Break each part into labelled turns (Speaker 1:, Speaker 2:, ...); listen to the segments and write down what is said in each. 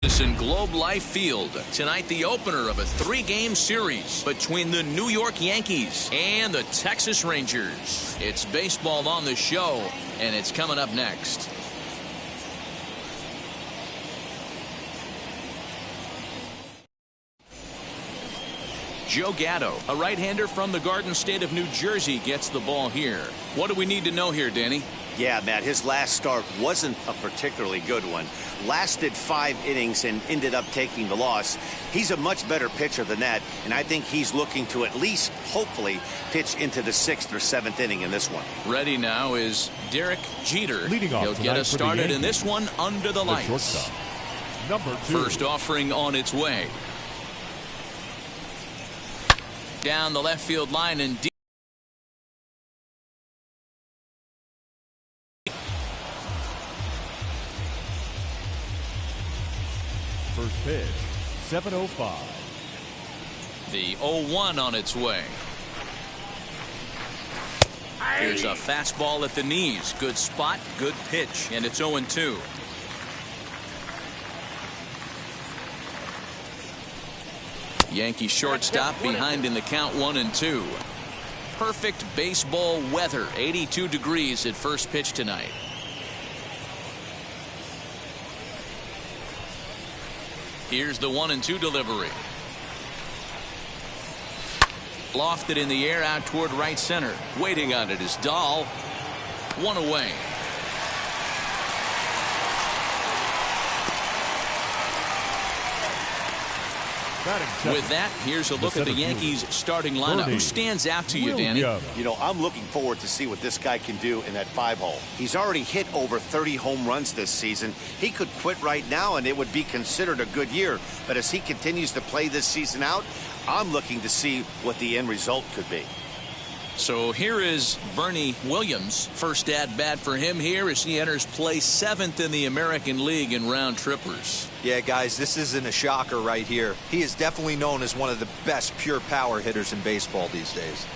Speaker 1: In Globe Life Field tonight, the opener of a 3-game series between the New York Yankees and the Texas Rangers. It's baseball on the show, and it's coming up next. Joe Gatto, a right-hander from the Garden State of New Jersey, gets the ball here. What do we need to know here, Danny?
Speaker 2: Yeah, Matt, his last start wasn't a particularly good one. Lasted 5 innings and ended up taking the loss. He's a much better pitcher than that, and I think he's looking to at least, hopefully, pitch into the 6th or 7th inning in this one.
Speaker 1: Ready now is Derek Jeter.
Speaker 3: Leading off,
Speaker 1: he'll get us started in this one under the lights.
Speaker 3: Shortstop, number 2.
Speaker 1: First offering on its way. Down the left field line and deep.
Speaker 3: First pitch, 7:05.
Speaker 1: The 0-1 on its way. Here's a fastball at the knees. Good spot, good pitch, and it's 0-2. Yankee shortstop behind in the count, 1-2. Perfect baseball weather, 82 degrees at first pitch tonight. Here's the 1-2 delivery. Lofted in the air out toward right center. Waiting on it is Dahl. 1 away. With that, here's a look at the Yankees starting lineup. Who stands out to you, Danny?
Speaker 2: You know, I'm looking forward to see what this guy can do in that 5-hole. He's already hit over 30 home runs this season. He could quit right now and it would be considered a good year. But as he continues to play this season out, I'm looking to see what the end result could be.
Speaker 1: So here is Bernie Williams. First at bat for him here as he enters play 7th in the American League in round trippers.
Speaker 4: Yeah, guys, this isn't a shocker right here. He is definitely known as one of the best pure power hitters in baseball these days.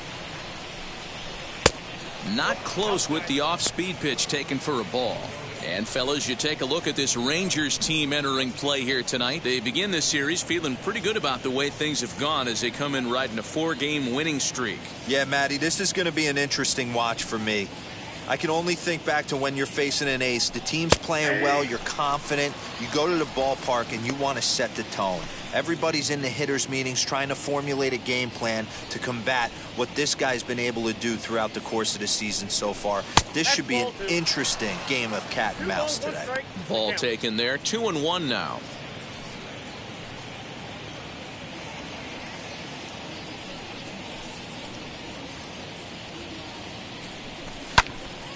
Speaker 1: Not close with the off-speed pitch taken for a ball. And fellas, you take a look at this Rangers team entering play here tonight. They begin this series feeling pretty good about the way things have gone as they come in riding a 4-game winning streak.
Speaker 4: Yeah, Matty, this is going to be an interesting watch for me. I can only think back to when you're facing an ace. The team's playing well, you're confident, you go to the ballpark and you want to set the tone. Everybody's in the hitters meetings trying to formulate a game plan to combat what this guy's been able to do throughout the course of the season so far. This should be an interesting game of cat and mouse today.
Speaker 1: Ball taken there, 2-1 now.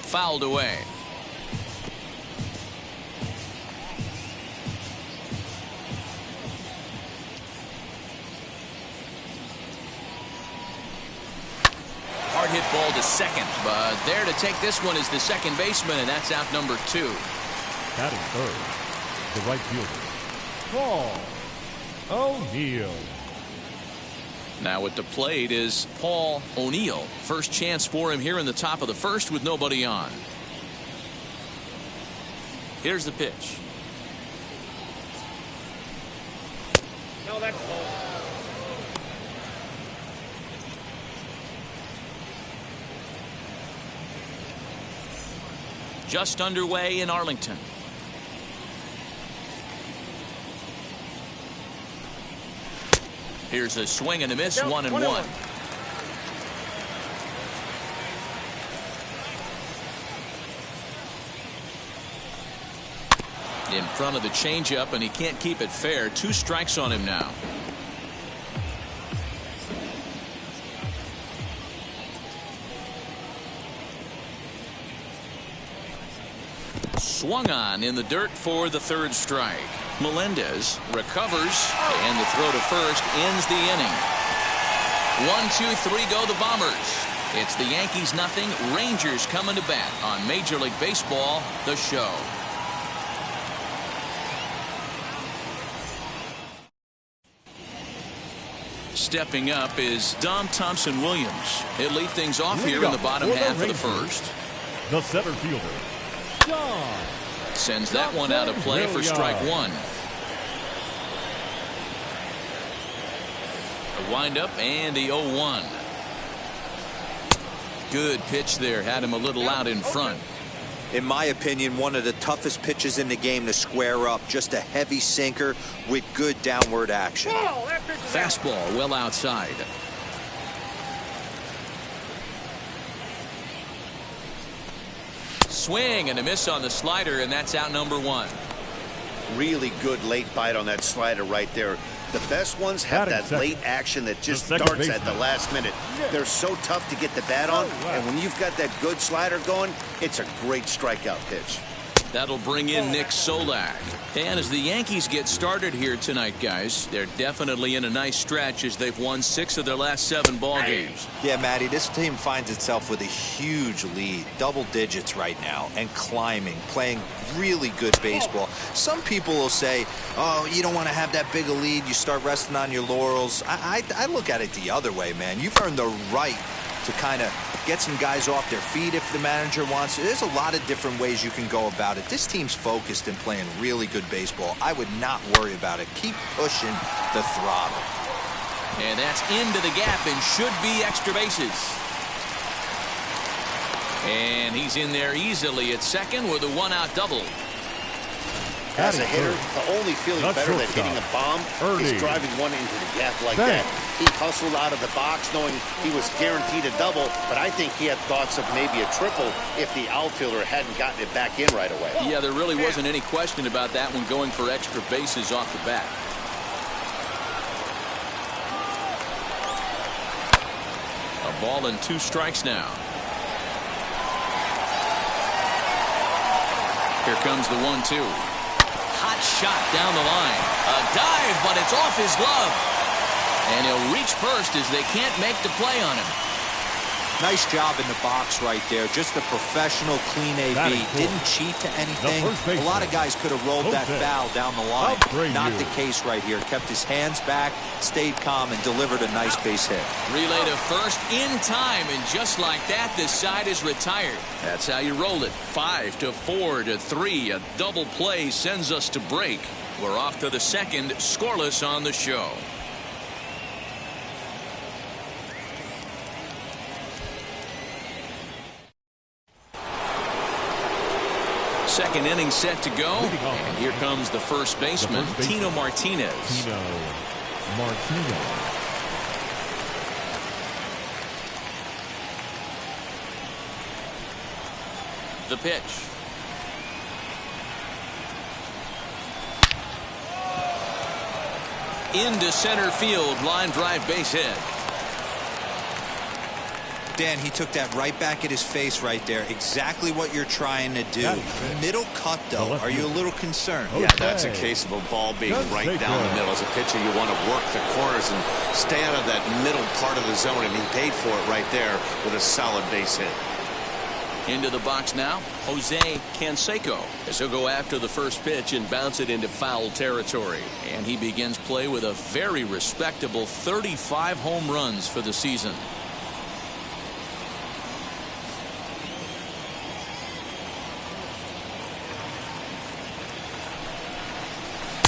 Speaker 1: Fouled away. Hard hit ball to second, but there to take this one is the second baseman, and that's out number 2.
Speaker 3: Batting third, the right fielder, Paul O'Neill.
Speaker 1: Now at the plate is Paul O'Neill. First chance for him here in the top of the first with nobody on. Here's the pitch.
Speaker 5: No, that's ball.
Speaker 1: Just underway in Arlington. Here's a swing and a miss, 1-1. In front of the changeup, and he can't keep it fair. 2 strikes on him now. Swung on in the dirt for the 3rd strike. Melendez recovers, and the throw to first ends the inning. 1-2-3 go the Bombers. It's the Yankees nothing, Rangers coming to bat on Major League Baseball, The Show. Stepping up is Dom Thompson-Williams. He'll lead things off here in the bottom half of the first.
Speaker 3: The center fielder, Dom.
Speaker 1: Sends that one out of play for strike 1. The windup and the 0-1. Good pitch there. Had him a little out in front.
Speaker 4: In my opinion, one of the toughest pitches in the game to square up. Just a heavy sinker with good downward action.
Speaker 1: Fastball well outside. Swing and a miss on the slider, and that's out number 1.
Speaker 2: Really good late bite on that slider right there. The best ones have that late action that just starts at the last minute. They're so tough to get the bat on, and when you've got that good slider going, it's a great strikeout pitch.
Speaker 1: That'll bring in Nick Solak. And as the Yankees get started here tonight, guys, they're definitely in a nice stretch as they've won 6 of their last 7 ball games.
Speaker 4: Yeah, Matty, this team finds itself with a huge lead, double digits right now, and climbing, playing really good baseball. Some people will say, oh, you don't want to have that big a lead, you start resting on your laurels. I look at it the other way, man. You've earned the right to kind of get some guys off their feet if the manager wants to. There's a lot of different ways you can go about it. This team's focused and playing really good baseball. I would not worry about it. Keep pushing the throttle.
Speaker 1: And that's into the gap and should be extra bases. And he's in there easily at second with a 1-out double.
Speaker 2: As a hitter, the only feeling better than hitting a bomb is driving one into the gap like that. He hustled out of the box knowing he was guaranteed a double, but I think he had thoughts of maybe a triple if the outfielder hadn't gotten it back in right away.
Speaker 1: Yeah, there really wasn't any question about that one going for extra bases off the bat. A ball and 2 strikes now. Here comes the 1-2. Hot shot down the line. A dive, but it's off his glove. And he'll reach first as they can't make the play on him.
Speaker 4: Nice job in the box right there. Just a professional, clean AB. Didn't cheat to anything. A lot of guys could have rolled that foul down the line. Not the case right here. Kept his hands back, stayed calm, and delivered a nice base hit.
Speaker 1: Relay to first in time, and just like that, this side is retired. That's how you roll it. 5-4-3. A double play sends us to break. We're off to the second, scoreless on the show. Second inning set to go. And here comes the first baseman, Tino Martinez. The pitch. Into center field, line drive base hit.
Speaker 4: Dan, he took that right back at his face right there. Exactly what you're trying to do. Middle cut, though. Are you a little concerned?
Speaker 2: Yeah, that's a case of a ball being right down the middle. As a pitcher, you want to work the corners and stay out of that middle part of the zone, and he paid for it right there with a solid base hit.
Speaker 1: Into the box now, Jose Canseco, as he'll go after the first pitch and bounce it into foul territory. And he begins play with a very respectable 35 home runs for the season.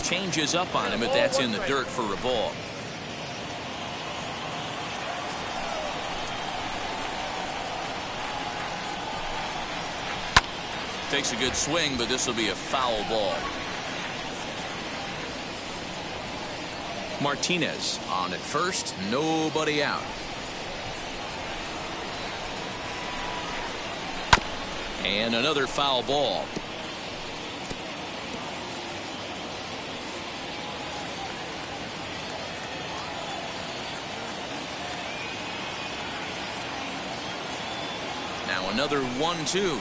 Speaker 1: Changes up on him, but that's in the dirt for a ball. Takes a good swing, but this will be a foul ball. Martinez on at first, nobody out. And another foul ball. Now another 1-2.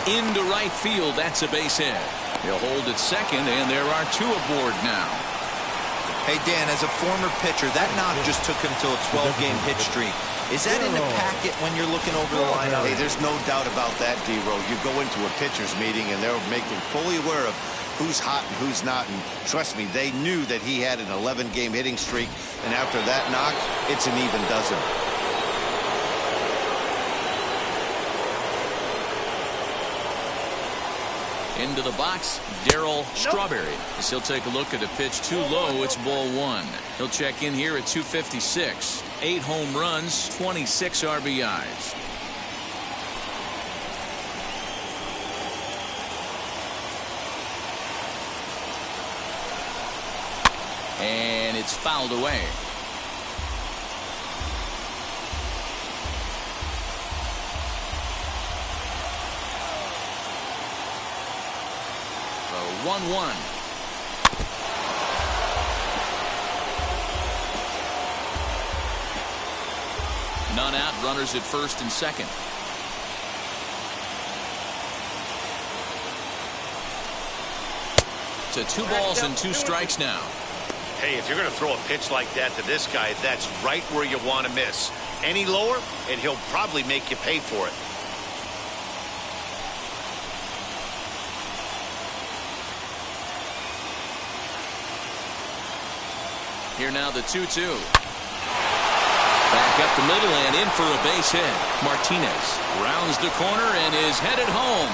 Speaker 1: Into right field. That's a base hit. He'll hold at second, and there are 2 aboard now.
Speaker 4: Hey, Dan, as a former pitcher, that knock just took him to a 12-game hit streak. Is that in the packet when you're looking over the lineup?
Speaker 2: Hey, there's no doubt about that, D-Row. You go into a pitcher's meeting, and they'll make them fully aware of who's hot and who's not. And trust me, they knew that he had an 11-game hitting streak, and after that knock, it's an even dozen.
Speaker 1: Into the box, Darryl Strawberry. As he'll take a look at a pitch too low. It's ball one. He'll check in here at 256. 8 home runs, 26 RBIs. And it's fouled away. So 1-1. None out, runners at first and second. To 2 balls and 2 strikes now.
Speaker 2: Hey, if you're going to throw a pitch like that to this guy, that's right where you want to miss. Any lower, and he'll probably make you pay for it.
Speaker 1: Here now the 2-2. Back up the middle and in for a base hit. Martinez rounds the corner and is headed home.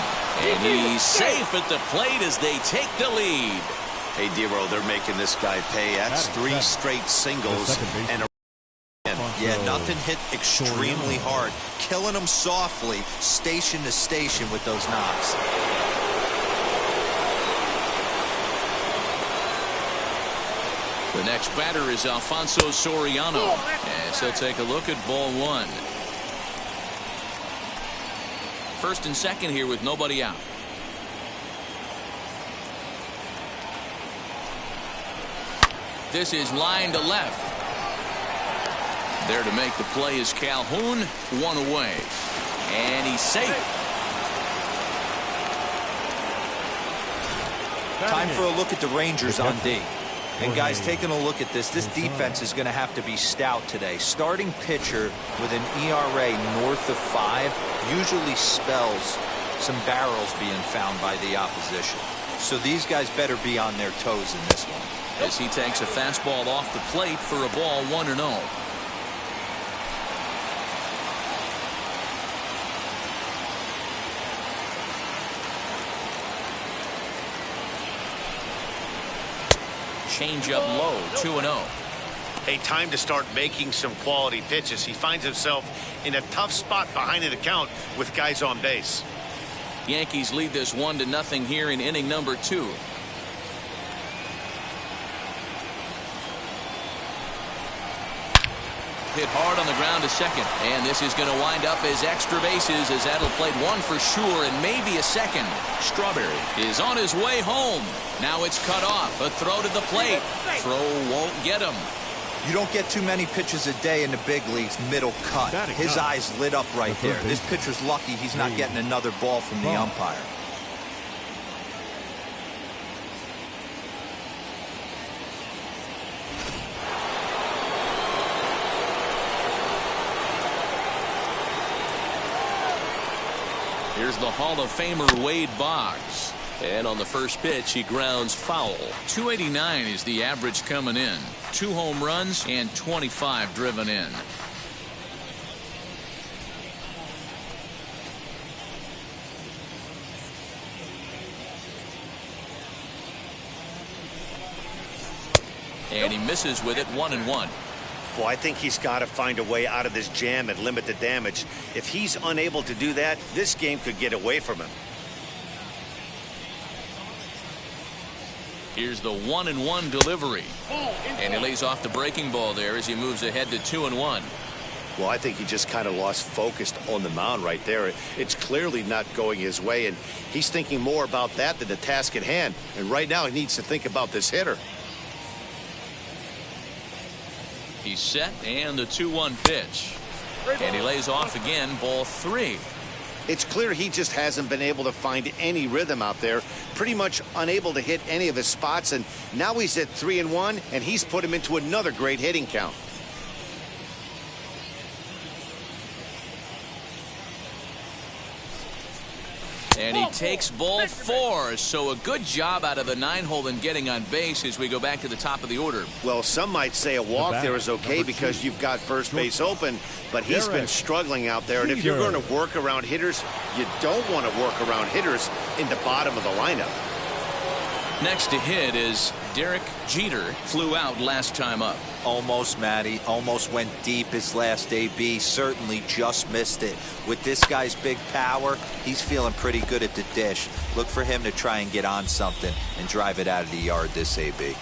Speaker 1: And he's safe at the plate as they take the lead.
Speaker 2: Hey, Dero, they're making this guy pay. That's 3 straight singles and a...
Speaker 4: Yeah, nothing hit extremely hard. Killing them softly, station to station with those knocks.
Speaker 1: The next batter is Alfonso Soriano, as he'll take a look at ball one. First and second here with nobody out. This is line to left. There to make the play is Calhoun, 1 away. And he's safe.
Speaker 4: Time for a look at the Rangers on D. And guys, taking a look at this defense is going to have to be stout today. Starting pitcher with an ERA north of 5 usually spells some barrels being found by the opposition. So these guys better be on their toes in this one.
Speaker 1: As he takes a fastball off the plate for a ball 1-0. Change up low, 2-0.
Speaker 2: Hey, time to start making some quality pitches. He finds himself in a tough spot behind the count with guys on base.
Speaker 1: Yankees lead this 1-0 here in inning number 2. Hit hard on the ground to second, and this is going to wind up as extra bases as that'll play 1 for sure and maybe a second. Strawberry is on his way home. Now it's cut off. A throw to the plate. Throw won't get him.
Speaker 4: You don't get too many pitches a day in the big leagues middle cut. His eyes lit up right there. This pitcher's lucky he's not getting another ball from the umpire.
Speaker 1: Here's the Hall of Famer Wade Boggs. And on the first pitch, he grounds foul. 289 is the average coming in. 2 home runs and 25 driven in. And he misses with it, 1-1.
Speaker 2: Well, I think he's got to find a way out of this jam and limit the damage. If he's unable to do that, this game could get away from him.
Speaker 1: Here's the 1-1 delivery. And he lays off the breaking ball there as he moves ahead to 2-1.
Speaker 2: Well, I think he just kind of lost focus on the mound right there. It's clearly not going his way, and he's thinking more about that than the task at hand. And right now he needs to think about this hitter.
Speaker 1: He's set, and the 2-1 pitch. And he lays off again, ball 3.
Speaker 2: It's clear he just hasn't been able to find any rhythm out there. Pretty much unable to hit any of his spots, and now he's at 3-1, and he's put him into another great hitting count.
Speaker 1: And he takes ball 4. So a good job out of the 9-hole in getting on base as we go back to the top of the order.
Speaker 2: Well, some might say a walk there is okay because you've got first base open, but he's been struggling out there. And if you're going to work around hitters, you don't want to work around hitters in the bottom of the lineup.
Speaker 1: Next to hit is Derek Jeter. Flew out last time up.
Speaker 4: Almost, Matty. Almost went deep his last AB. Certainly just missed it. With this guy's big power, he's feeling pretty good at the dish. Look for him to try and get on something and drive it out of the yard this AB.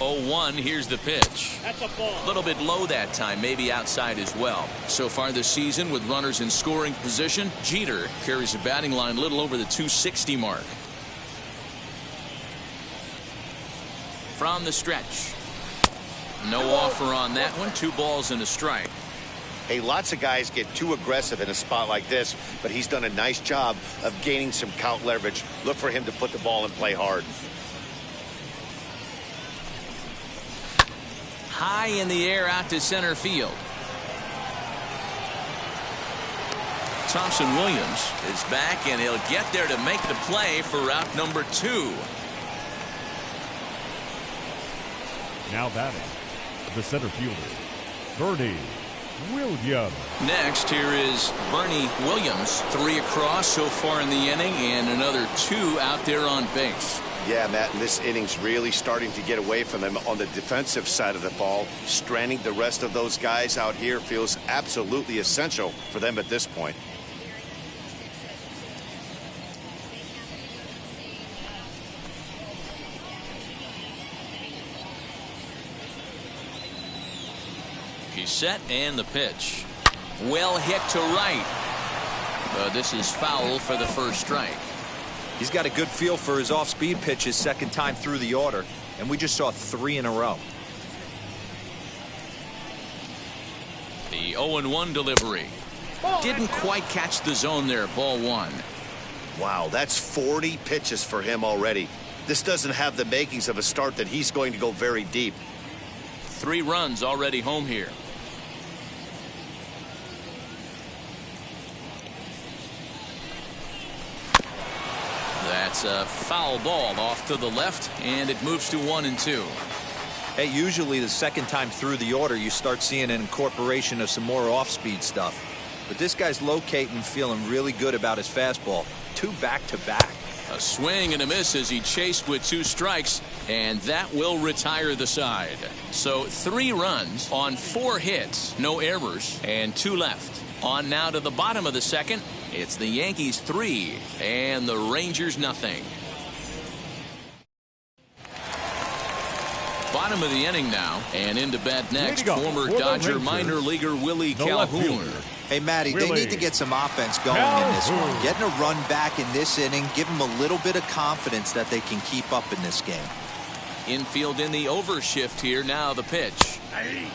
Speaker 1: 0-1, here's the pitch.
Speaker 5: That's a ball.
Speaker 1: A little bit low that time, maybe outside as well. So far this season with runners in scoring position, Jeter carries a batting line a little over the 260 mark. From the stretch. No offer on that one. 2 balls and a strike.
Speaker 2: Hey, lots of guys get too aggressive in a spot like this, but he's done a nice job of gaining some count leverage. Look for him to put the ball in play hard.
Speaker 1: High in the air out to center field. Thompson Williams is back, and he'll get there to make the play for route number 2.
Speaker 3: Now batting, the center fielder, Bernie Williams.
Speaker 1: Next, here is Bernie Williams. 3 across so far in the inning, and another 2 out there on base.
Speaker 2: Yeah, Matt, and this inning's really starting to get away from them on the defensive side of the ball. Stranding the rest of those guys out here feels absolutely essential for them at this point.
Speaker 1: He's set, and the pitch. Well hit to right. This is foul for the first strike.
Speaker 4: He's got a good feel for his off-speed pitches second time through the order, and we just saw 3 in a row.
Speaker 1: The 0-1 delivery. Didn't quite catch the zone there. Ball 1.
Speaker 2: Wow, that's 40 pitches for him already. This doesn't have the makings of a start that he's going to go very deep.
Speaker 1: 3 runs already home here. That's a foul ball off to the left, and it moves to 1-2.
Speaker 4: Hey, usually the second time through the order, you start seeing an incorporation of some more off-speed stuff. But this guy's locating, feeling really good about his fastball. 2 back-to-back.
Speaker 1: A swing and a miss as he chased with 2 strikes, and that will retire the side. So 3 runs on 4 hits, no errors, and 2 left. On now to the bottom of the second. It's the Yankees 3 and the Rangers nothing. Bottom of the inning now, and into bat next, former Dodger minor leaguer Willie Calhoun.
Speaker 4: Hey, Matty, they need to get some offense going in this one. Getting a run back in this inning, give them a little bit of confidence that they can keep up in this game.
Speaker 1: Infield in the overshift here. Now the pitch.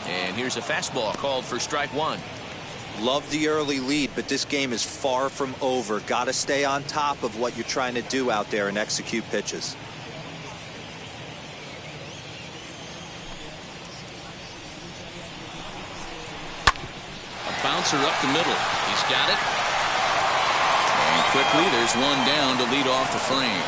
Speaker 1: And here's a fastball called for strike 1.
Speaker 4: Love the early lead, but this game is far from over. Got to stay on top of what you're trying to do out there and execute pitches.
Speaker 1: A bouncer up the middle. He's got it. And quickly, there's one down to lead off the frame.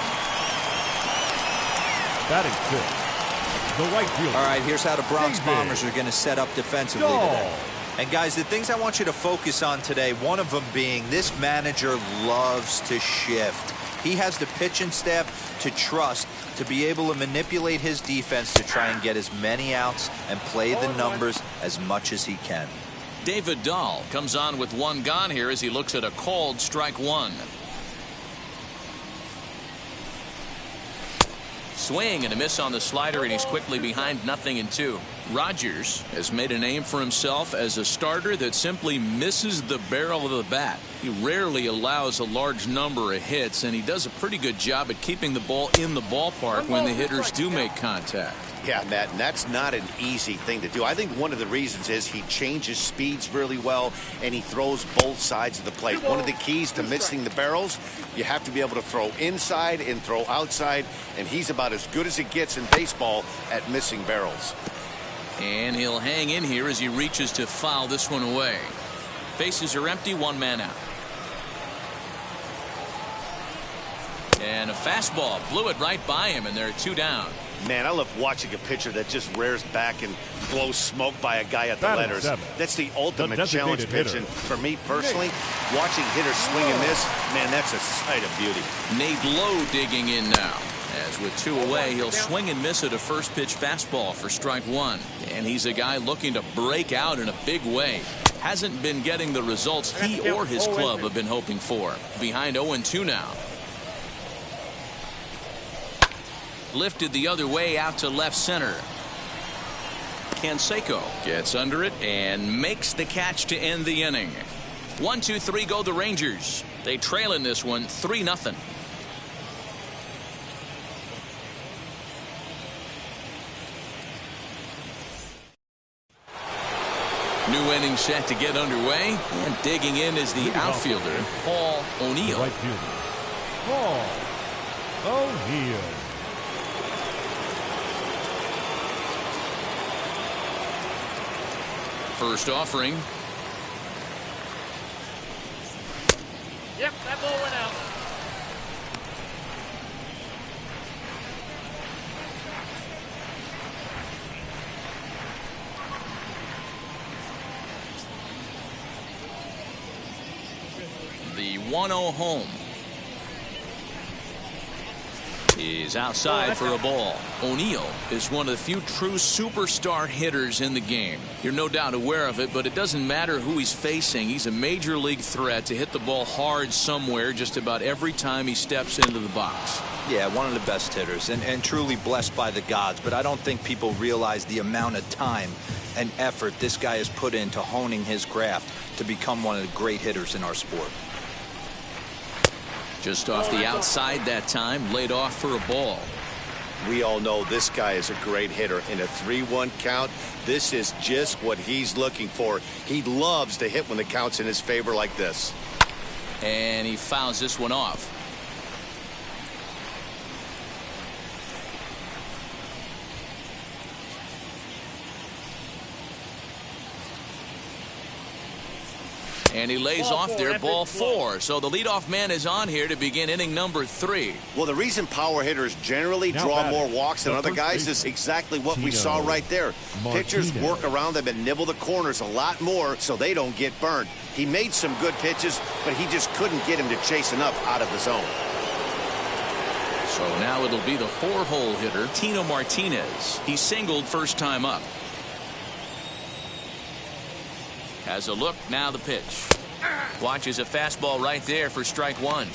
Speaker 3: Batting 6th, the right fielder.
Speaker 4: All right, here's how the Bronx Bombers are going to set up defensively today. And guys, the things I want you to focus on today, one of them being this manager loves to shift. He has the pitching staff to trust to be able to manipulate his defense to try and get as many outs and play the numbers as much as he can.
Speaker 1: David Dahl comes on with 1 gone here as he looks at a called strike 1. Swing and a miss on the slider, and he's quickly behind 0-2. Rogers has made a name for himself as a starter that simply misses the barrel of the bat. He rarely allows a large number of hits, and he does a pretty good job at keeping the ball in the ballpark when the hitters do make contact.
Speaker 2: Yeah, Matt, and that's not an easy thing to do. I think one of the reasons is he changes speeds really well, and he throws both sides of the plate. One of the keys to missing the barrels, you have to be able to throw inside and throw outside, and he's about as good as it gets in baseball at missing barrels.
Speaker 1: And he'll hang in here as he reaches to foul this one away. Bases are empty, one man out. And a fastball blew it right by him, and there are two down.
Speaker 2: Man, I love watching a pitcher that just rears back and blows smoke by a guy at the letters. That's the ultimate challenge pitch. And for me personally, watching hitters swing and miss, man, that's a sight of beauty.
Speaker 1: Nate Lowe digging in now. As with two away, he'll swing and miss at a first pitch fastball for strike one. And he's a guy looking to break out in a big way. Hasn't been getting the results he or his club have been hoping for. Behind 0-2 now. Lifted the other way out to left center. Canseco gets under it and makes the catch to end the inning. 1-2-3 go the Rangers. They trail in this one 3-0. New inning set to get underway, and digging in is the outfielder Paul O'Neill.
Speaker 3: Right fielder, Paul O'Neill.
Speaker 1: First offering.
Speaker 5: Yep, that ball went out.
Speaker 1: The 1-0 home. He's outside for a ball. O'Neill is one of the few true superstar hitters in the game. You're no doubt aware of it, but it doesn't matter who he's facing. He's a major league threat to hit the ball hard somewhere just about every time he steps into the box.
Speaker 4: Yeah, one of the best hitters and truly blessed by the gods, but I don't think people realize the amount of time and effort this guy has put into honing his craft to become one of the great hitters in our sport.
Speaker 1: Just off the outside that time, laid off for a ball.
Speaker 2: We all know this guy is a great hitter. In a 3-1 count, this is just what he's looking for. He loves to hit when the count's in his favor like this.
Speaker 1: And he fouls this one off. And he lays off there, ball four. So the leadoff man is on here to begin inning number 3.
Speaker 2: Well, the reason power hitters generally draw more walks than other guys is exactly what we saw right there. Pitchers work around them and nibble the corners a lot more so they don't get burned. He made some good pitches, but he just couldn't get him to chase enough out of the zone.
Speaker 1: So now it'll be the 4-hole hitter, Tino Martinez. He singled first time up. Has a look, now the pitch. Watches a fastball right there for strike one.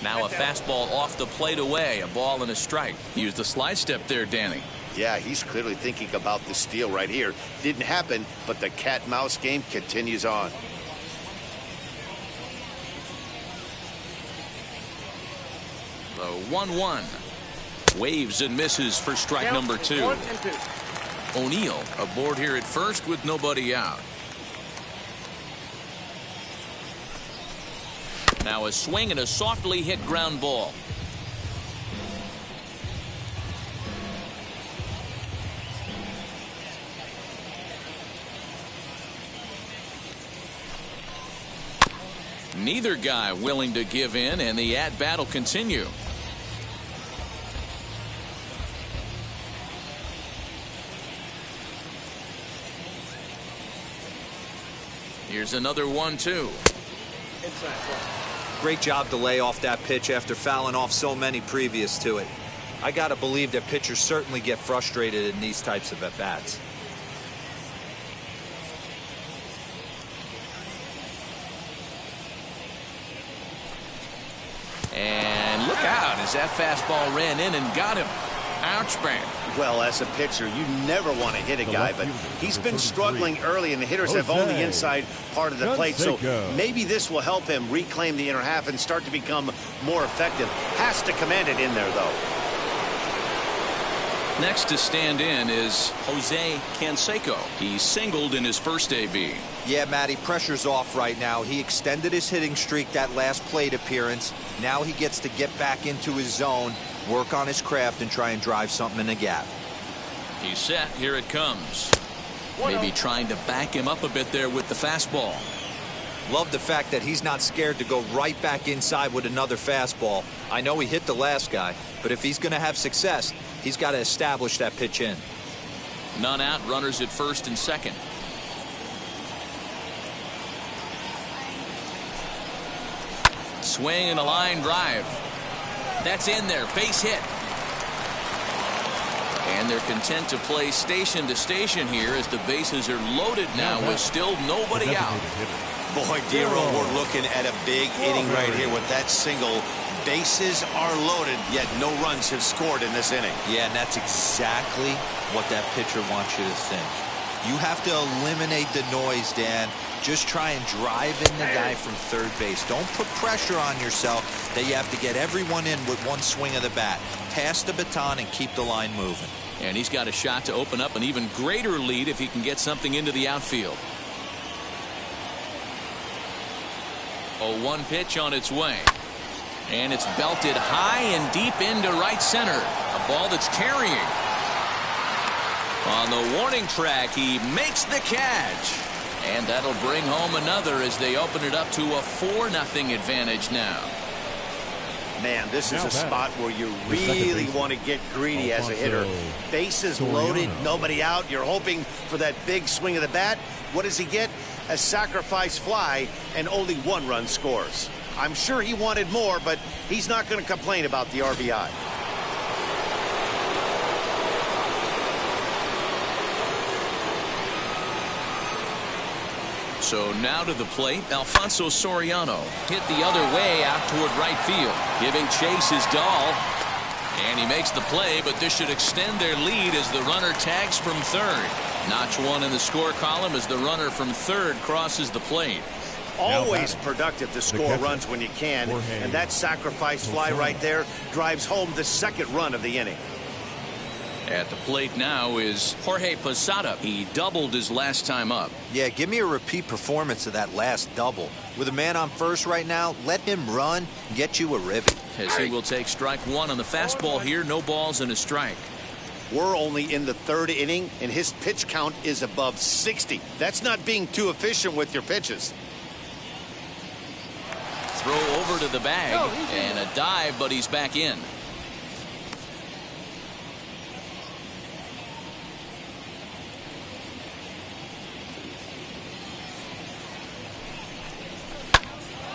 Speaker 1: Now a fastball off the plate away, a ball and a strike. Used the slide step there, Danny.
Speaker 2: Yeah, he's clearly thinking about the steal right here. Didn't happen, but the cat-mouse game continues on.
Speaker 1: The 1-1. Waves and misses for strike number 2.
Speaker 5: 1-2.
Speaker 1: O'Neill aboard here at first with nobody out. Now a swing and a softly hit ground ball. Neither guy willing to give in, and the at-bat will continue. Here's another 1-2.
Speaker 4: Great job to lay off that pitch after fouling off so many previous to it. I got to believe that pitchers certainly get frustrated in these types of at-bats.
Speaker 1: And look out as that fastball ran in and got him. Ouch, man.
Speaker 2: Well, as a pitcher, you never want to hit a guy, but he's been struggling early, and the hitters have owned the inside part of the plate, so maybe this will help him reclaim the inner half and start to become more effective. Has to command it in there, though.
Speaker 1: Next to stand in is Jose Canseco. He singled in his first AB.
Speaker 4: Yeah, Matty, pressure's off right now. He extended his hitting streak that last plate appearance. Now he gets to get back into his zone, work on his craft, and try and drive something in the gap.
Speaker 1: He's set. Here it comes. Maybe trying to back him up a bit there with the fastball.
Speaker 4: Love the fact that he's not scared to go right back inside with another fastball. I know he hit the last guy, but if he's going to have success, he's got to establish that pitch in.
Speaker 1: None out, runners at first and second. Swing and a line drive. That's in there. Base hit. And they're content to play station to station here as the bases are loaded now with still nobody out.
Speaker 2: Boy, Dero, we're looking at a big inning right here with that single. Bases are loaded, yet no runs have scored in this inning.
Speaker 4: Yeah, and that's exactly what that pitcher wants you to think. You have to eliminate the noise, Dan. Just try and drive in the guy from third base. Don't put pressure on yourself that you have to get everyone in with one swing of the bat. Pass the baton and keep the line moving.
Speaker 1: And he's got a shot to open up an even greater lead if he can get something into the outfield. 0-1 pitch on its way. And it's belted high and deep into right center. A ball that's carrying. On the warning track, he makes the catch. And that'll bring home another as they open it up to a 4-0 advantage now.
Speaker 2: Man, this is a spot where you really want to get greedy as a hitter. Bases loaded, nobody out. You're hoping for that big swing of the bat. What does he get? A sacrifice fly, and only 1 run scores. I'm sure he wanted more, but he's not going to complain about the RBI.
Speaker 1: So now to the plate, Alfonso Soriano hit the other way out toward right field. Giving chase is Dahl. And he makes the play, but this should extend their lead as the runner tags from third. Notch 1 in the score column as the runner from third crosses the plate.
Speaker 2: Always productive to score runs when you can, and that sacrifice fly right there drives home the second run of the inning.
Speaker 1: At the plate now is Jorge Posada. He doubled his last time up.
Speaker 4: Yeah, give me a repeat performance of that last double. With a man on first right now, let him run and get you a ribby.
Speaker 1: As he will take strike 1 on the fastball here. No balls and a strike.
Speaker 2: We're only in the 3rd inning, and his pitch count is above 60. That's not being too efficient with your pitches.
Speaker 1: Throw over to the bag and a dive, but he's back in.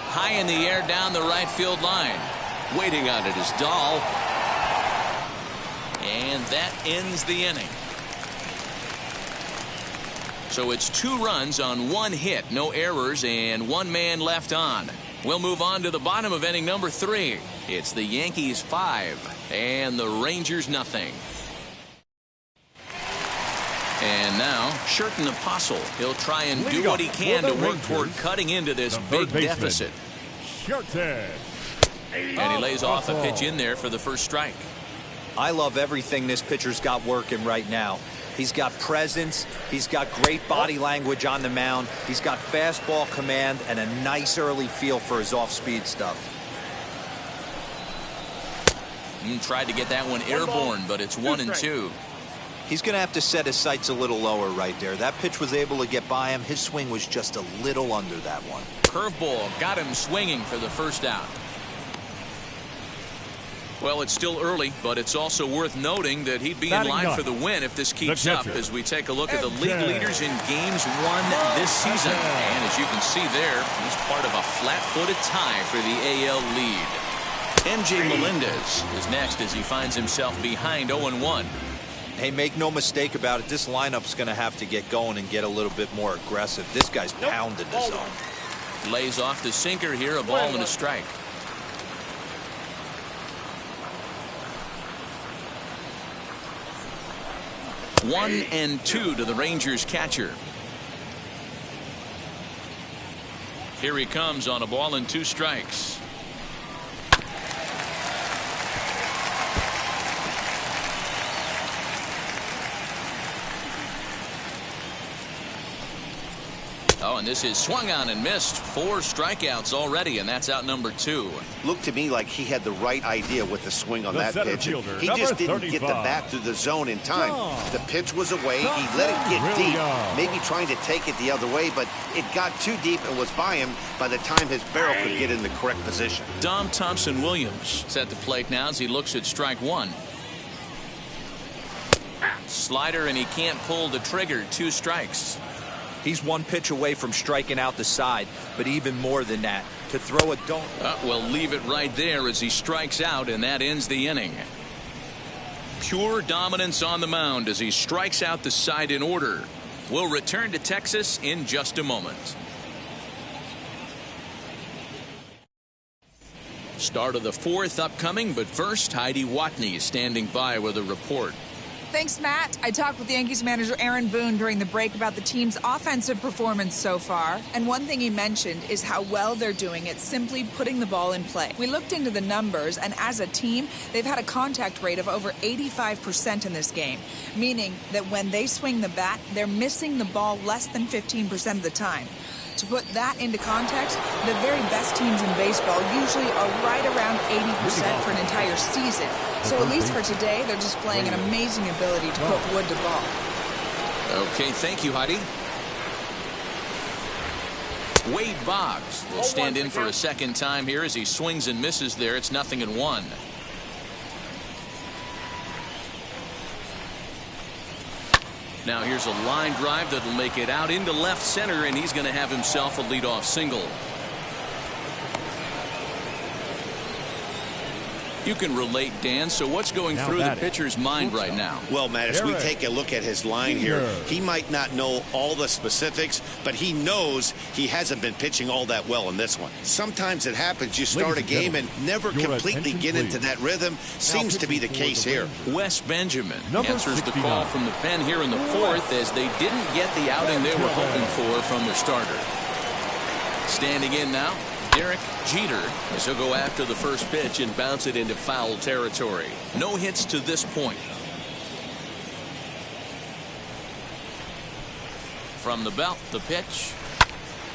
Speaker 1: High in the air down the right field line. Waiting on it is Dahl. And that ends the inning. So it's 2 runs on 1 hit, no errors, and 1 man left on. We'll move on to the bottom of inning number 3. It's the Yankees 5 and the Rangers nothing. And now, Sherton Apostle. He'll try and do what he can to work toward cutting into this big deficit. And he lays off a pitch in there for the first strike.
Speaker 4: I love everything this pitcher's got working right now. He's got presence. He's got great body language on the mound. He's got fastball command and a nice early feel for his off-speed stuff.
Speaker 1: Tried to get that one airborne, but it's 1-2.
Speaker 4: He's going to have to set his sights a little lower right there. That pitch was able to get by him. His swing was just a little under that one.
Speaker 1: Curveball got him swinging for the first out. Well, it's still early, but it's also worth noting that he'd be in line for the win if this keeps up as we take a look at the league leaders in games won this season. And as you can see there, he's part of a flat-footed tie for the AL lead. MJ Melendez is next as he finds himself behind 0-1.
Speaker 4: Hey, make no mistake about it. This lineup's going to have to get going and get a little bit more aggressive. This guy's pounding the zone.
Speaker 1: Lays off the sinker here, a ball and a strike. One and 2 to the Rangers catcher. Here he comes on a ball and 2 strikes. now, and this is swung on and missed. 4 strikeouts already, and that's out number 2.
Speaker 2: Looked to me like he had the right idea with the swing on that pitch. He just didn't get the bat through the zone in time. The pitch was away. He let it get deep, maybe trying to take it the other way, but it got too deep and was by him by the time his barrel could get in the correct position.
Speaker 1: Dom Thompson-Williams is at the plate now as he looks at strike 1. Slider, and he can't pull the trigger. 2 strikes.
Speaker 4: He's 1 pitch away from striking out the side, but even more than that, to throw a don't.
Speaker 1: We'll leave it right there as he strikes out, and that ends the inning. Pure dominance on the mound as he strikes out the side in order. We'll return to Texas in just a moment. Start of the 4th upcoming, but first, Heidi Watney is standing by with a report.
Speaker 6: Thanks, Matt. I talked with Yankees manager Aaron Boone during the break about the team's offensive performance so far. And one thing he mentioned is how well they're doing at simply putting the ball in play. We looked into the numbers, and as a team, they've had a contact rate of over 85% in this game, meaning that when they swing the bat, they're missing the ball less than 15% of the time. To put that into context, the very best teams in baseball usually are right around 80% for an entire season. So at least for today, they're displaying an amazing ability to put wood to ball.
Speaker 1: Okay, thank you, Heidi. Wade Boggs will stand in for a second time here as he swings and misses there. It's 0-1. Now here's a line drive that'll make it out into left center, and he's going to have himself a leadoff single. You can relate, Dan. So what's going through the pitcher's mind right now?
Speaker 2: Well, Matt, as we take a look at his line here, he might not know all the specifics, but he knows he hasn't been pitching all that well in this one. Sometimes it happens. You start a game and never completely get into that rhythm. Seems to be the case here.
Speaker 1: Wes Benjamin answers the call from the pen here in the 4th as they didn't get the outing they were hoping for from their starter. Standing in now, Derek Jeter, as he'll go after the first pitch and bounce it into foul territory. No hits to this point. From the belt, the pitch.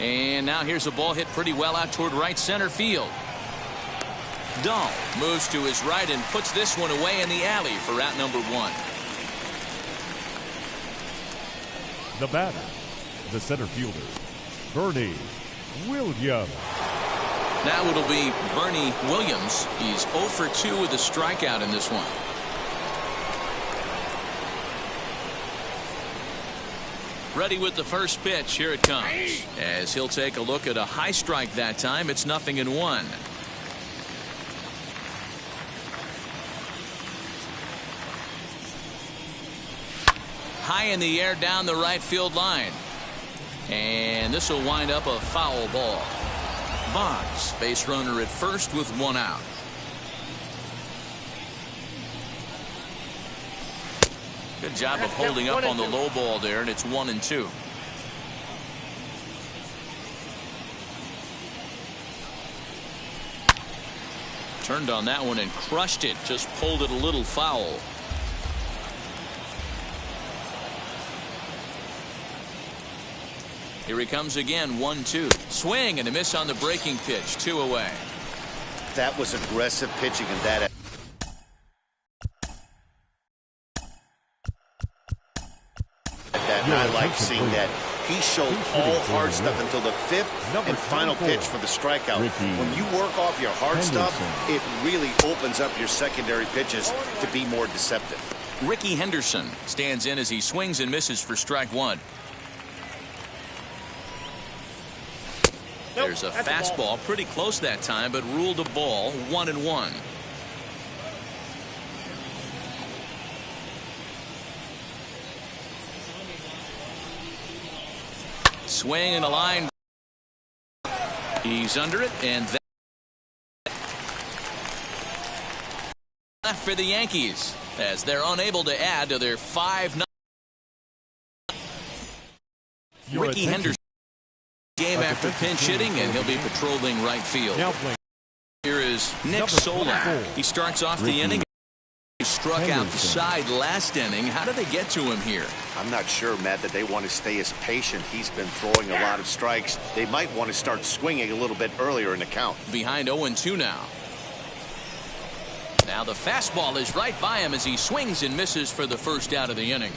Speaker 1: And now here's a ball hit pretty well out toward right center field. Dahl moves to his right and puts this one away in the alley for out number 1.
Speaker 3: The batter, the center fielder, Bernie Williams.
Speaker 1: Now it'll be Bernie Williams. He's 0 for 2 with a strikeout in this one. Ready with the first pitch. Here it comes. As he'll take a look at a high strike that time. It's 0-1. High in the air down the right field line. And this will wind up a foul ball. Boggs, base runner at first with 1 out. Good job of holding up on the low ball there, and it's 1-2. Turned on that one and crushed it. Just pulled it a little foul. Here he comes again, 1-2. Swing and a miss on the breaking pitch. 2 away.
Speaker 2: That was aggressive pitching, and that. And I like seeing that. He showed all hard stuff until the 5th and final pitch for the strikeout. When you work off your hard stuff, it really opens up your secondary pitches to be more deceptive.
Speaker 1: Ricky Henderson stands in as he swings and misses for strike 1. There's a fastball pretty close that time, but ruled a ball. 1-1. Swing and a line. He's under it, and that left for the Yankees as they're unable to add to their 5-0. Ricky Henderson game after pinch hitting, and he'll be patrolling right field. Here is Nick Solak. He starts off the inning. struck out the side last inning. How did they get to him here?
Speaker 2: I'm not sure, Matt, that they want to stay as patient. He's been throwing a lot of strikes. They might want to start swinging a little bit earlier in the count.
Speaker 1: Behind 0-2 now. Now the fastball is right by him as he swings and misses for the first out of the inning.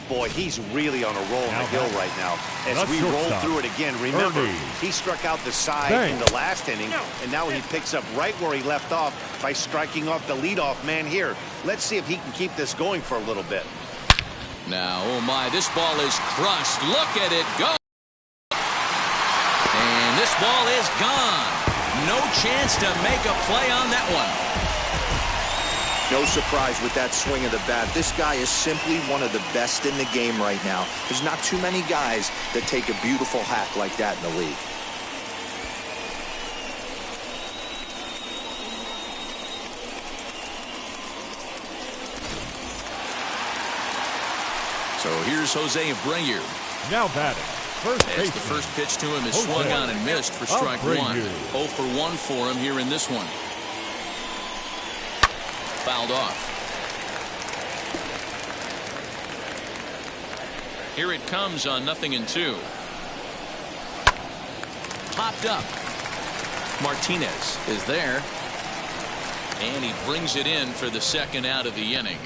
Speaker 2: Boy, he's really on a roll in the hill right now. As we roll through it again, remember, he struck out the side in the last inning, and now he picks up right where he left off by striking off the leadoff man here. Let's see if he can keep this going for a little bit.
Speaker 1: Now, oh my, this ball is crushed. Look at it go. And this ball is gone. No chance to make a play on that one.
Speaker 4: No surprise with that swing of the bat. This guy is simply one of the best in the game right now. There's not too many guys that take a beautiful hack like that in the league.
Speaker 1: So here's Jose Bringier.
Speaker 3: Now batting.
Speaker 1: As the first pitch to him is swung on and missed for strike one. 0 for 1 for him here in this one. Fouled off. Here it comes on 0-2. Popped up. Martinez is there. And he brings it in for the second out of the inning.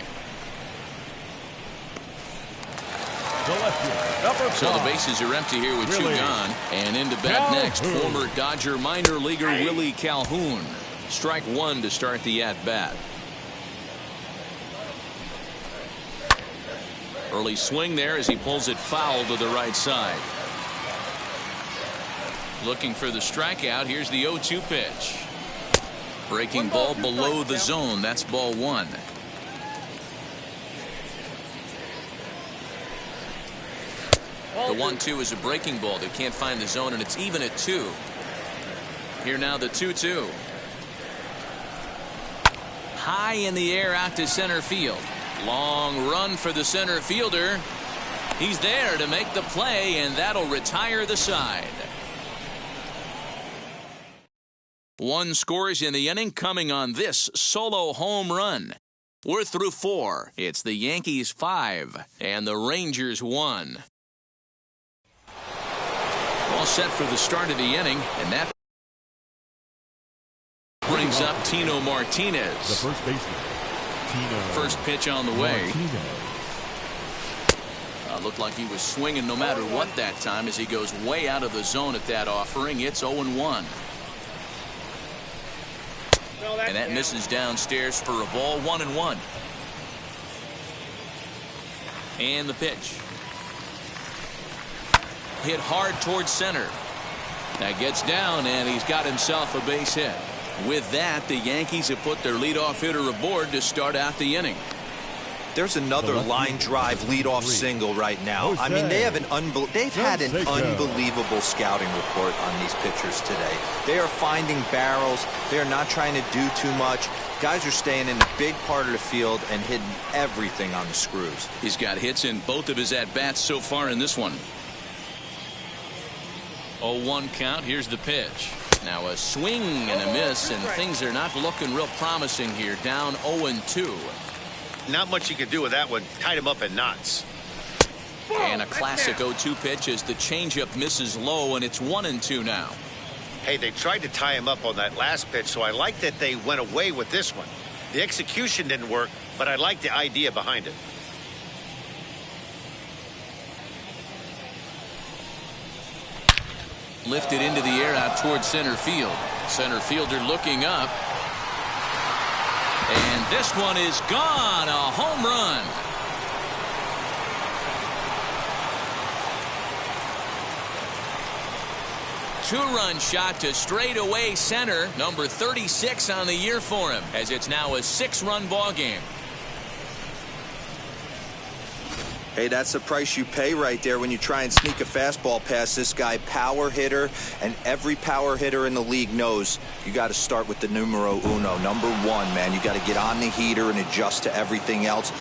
Speaker 1: So the bases are empty here with 2 gone. And into bat next, former Dodger minor leaguer Willie Calhoun. Strike 1 to start the at-bat. Early swing there as he pulls it foul to the right side. Looking for the strikeout. Here's the 0-2 pitch. Breaking ball below the zone. That's ball 1. The 1-2 is a breaking ball. They can't find the zone, and it's even at 2. Here now the 2-2. High in the air out to center field. Long run for the center fielder. He's there to make the play, and that'll retire the side. 1 scores in the inning coming on this solo home run. We're through 4. It's the Yankees 5 and the Rangers 1. All set for the start of the inning, and that brings up Tino Martinez.
Speaker 3: The first baseman.
Speaker 1: First pitch on the way. Looked like he was swinging no matter what that time as he goes way out of the zone at that offering. It's 0-1. And that misses downstairs for a ball. 1-1. And the pitch. Hit hard towards center. That gets down, and he's got himself a base hit. With that, the Yankees have put their leadoff hitter aboard to start out the inning.
Speaker 4: There's another line drive leadoff single right now. I mean, they've had an unbelievable scouting report on these pitchers today. They are finding barrels. They are not trying to do too much. Guys are staying in the big part of the field and hitting everything on the screws.
Speaker 1: He's got hits in both of his at-bats so far in this one. 0-1 count. Here's the pitch. Now a swing and a miss, and things are not looking real promising here. Down 0-2.
Speaker 2: Not much you can do with that one. Tied him up in knots.
Speaker 1: And a classic 0-2 pitch as the changeup misses low, and it's 1-2 now.
Speaker 2: Hey, they tried to tie him up on that last pitch, so I like that they went away with this one. The execution didn't work, but I like the idea behind it.
Speaker 1: Lifted into the air out towards center field. Center fielder looking up. And this one is gone. A home run. Two-run shot to straightaway center. Number 36 on the year for him, as it's now a 6-run ball game.
Speaker 4: Hey, that's the price you pay right there when you try and sneak a fastball past this guy. Power hitter, and every power hitter in the league knows you got to start with the numero uno, number 1, man. You got to get on the heater and adjust to everything else.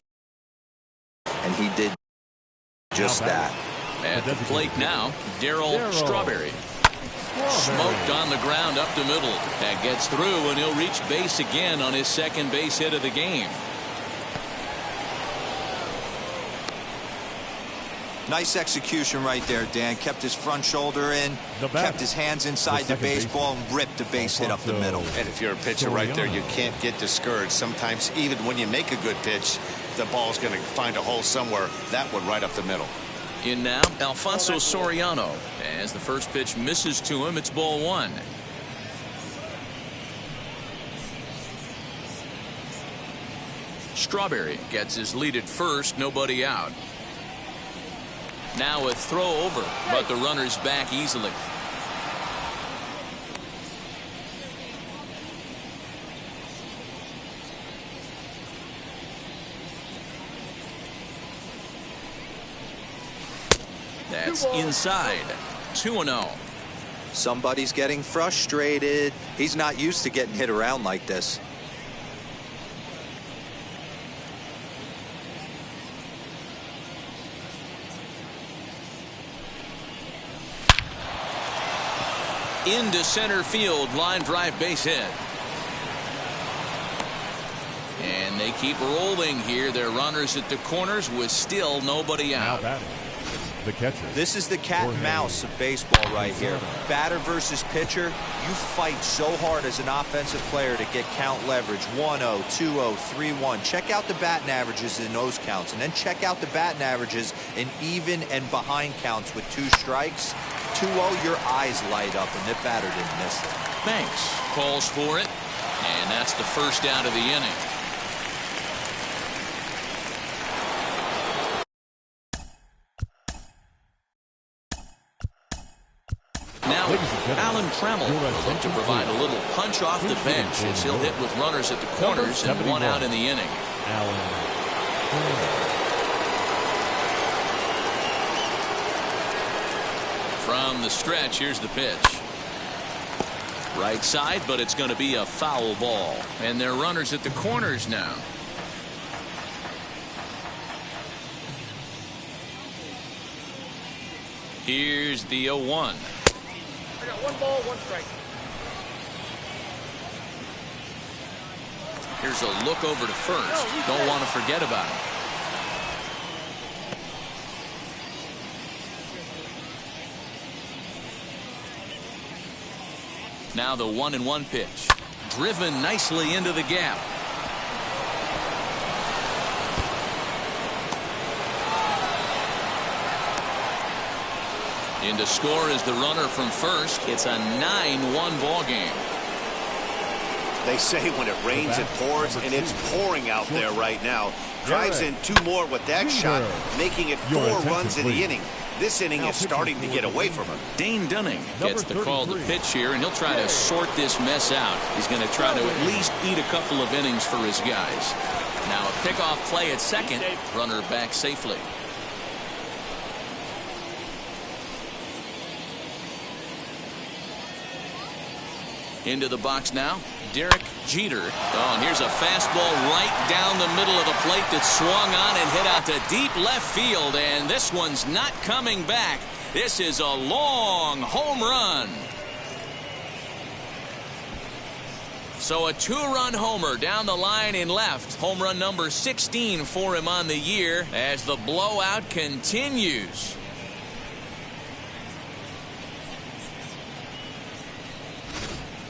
Speaker 4: And he did just that.
Speaker 1: At the plate now, Daryl Strawberry. Smoked on the ground up the middle. That gets through, and he'll reach base again on his second base hit of the game.
Speaker 4: Nice execution right there, Dan. Kept his front shoulder in, kept his hands inside the baseball, and ripped the base hit up the middle.
Speaker 2: And if you're a pitcher right there, you can't get discouraged. Sometimes even when you make a good pitch, the ball's going to find a hole somewhere. That one right up the middle.
Speaker 1: In now, Alfonso Soriano. As the first pitch misses to him, it's ball one. Strawberry gets his lead at first, nobody out. Now a throw over, but the runner's back easily. That's inside. 2-0.
Speaker 4: Somebody's getting frustrated. He's not used to getting hit around like this.
Speaker 1: Into center field, line drive base hit. And they keep rolling here. Their runners at the corners with still nobody out.
Speaker 3: Now batting, the catcher.
Speaker 4: This is the cat and mouse of baseball right here. Batter versus pitcher. You fight so hard as an offensive player to get count leverage. 1-0, 2-0, 3-1. Check out the batting averages in those counts, and then check out the batting averages in even and behind counts with 2 strikes. 2-0, your eyes light up, and the batter didn't miss it.
Speaker 1: Banks calls for it, and that's the first out of the inning. Now, Alan Trammell will look to provide a little punch off the bench as he'll hit with runners at the corners and 1 out in the inning. From the stretch, here's the pitch. Right side, but it's going to be a foul ball. And they're runners at the corners now. Here's the 0-1.
Speaker 5: I got 1 ball, 1 strike.
Speaker 1: Here's a look over to first. Don't want to forget about him. Now the 1-1 pitch. Driven nicely into the gap. In to score is the runner from first. It's a 9-1 ball game.
Speaker 2: They say when it rains, it pours, and it's pouring out there right now. Drives in 2 more with that shot, making it 4 runs in the inning. This inning is starting to get away from him.
Speaker 1: Dane Dunning gets the call to pitch here, and he'll try to sort this mess out. He's going to try to at least eat a couple of innings for his guys. Now a pickoff play at second. Runner back safely. Into the box now, Derek Jeter. Oh, and here's a fastball right down the middle of the plate that swung on and hit out to deep left field, and this one's not coming back. This is a long home run. So a 2-run homer down the line in left. Home run number 16 for him on the year as the blowout continues.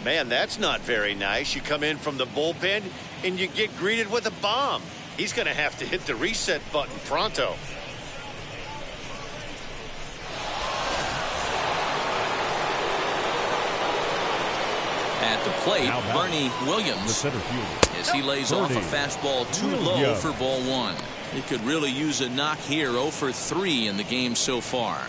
Speaker 2: Man, that's not very nice. You come in from the bullpen and you get greeted with a bomb. He's going to have to hit the reset button pronto.
Speaker 1: At the plate, Bernie Williams, as he lays off a fastball too low for ball 1. He could really use a knock here. 0 for 3 in the game so far.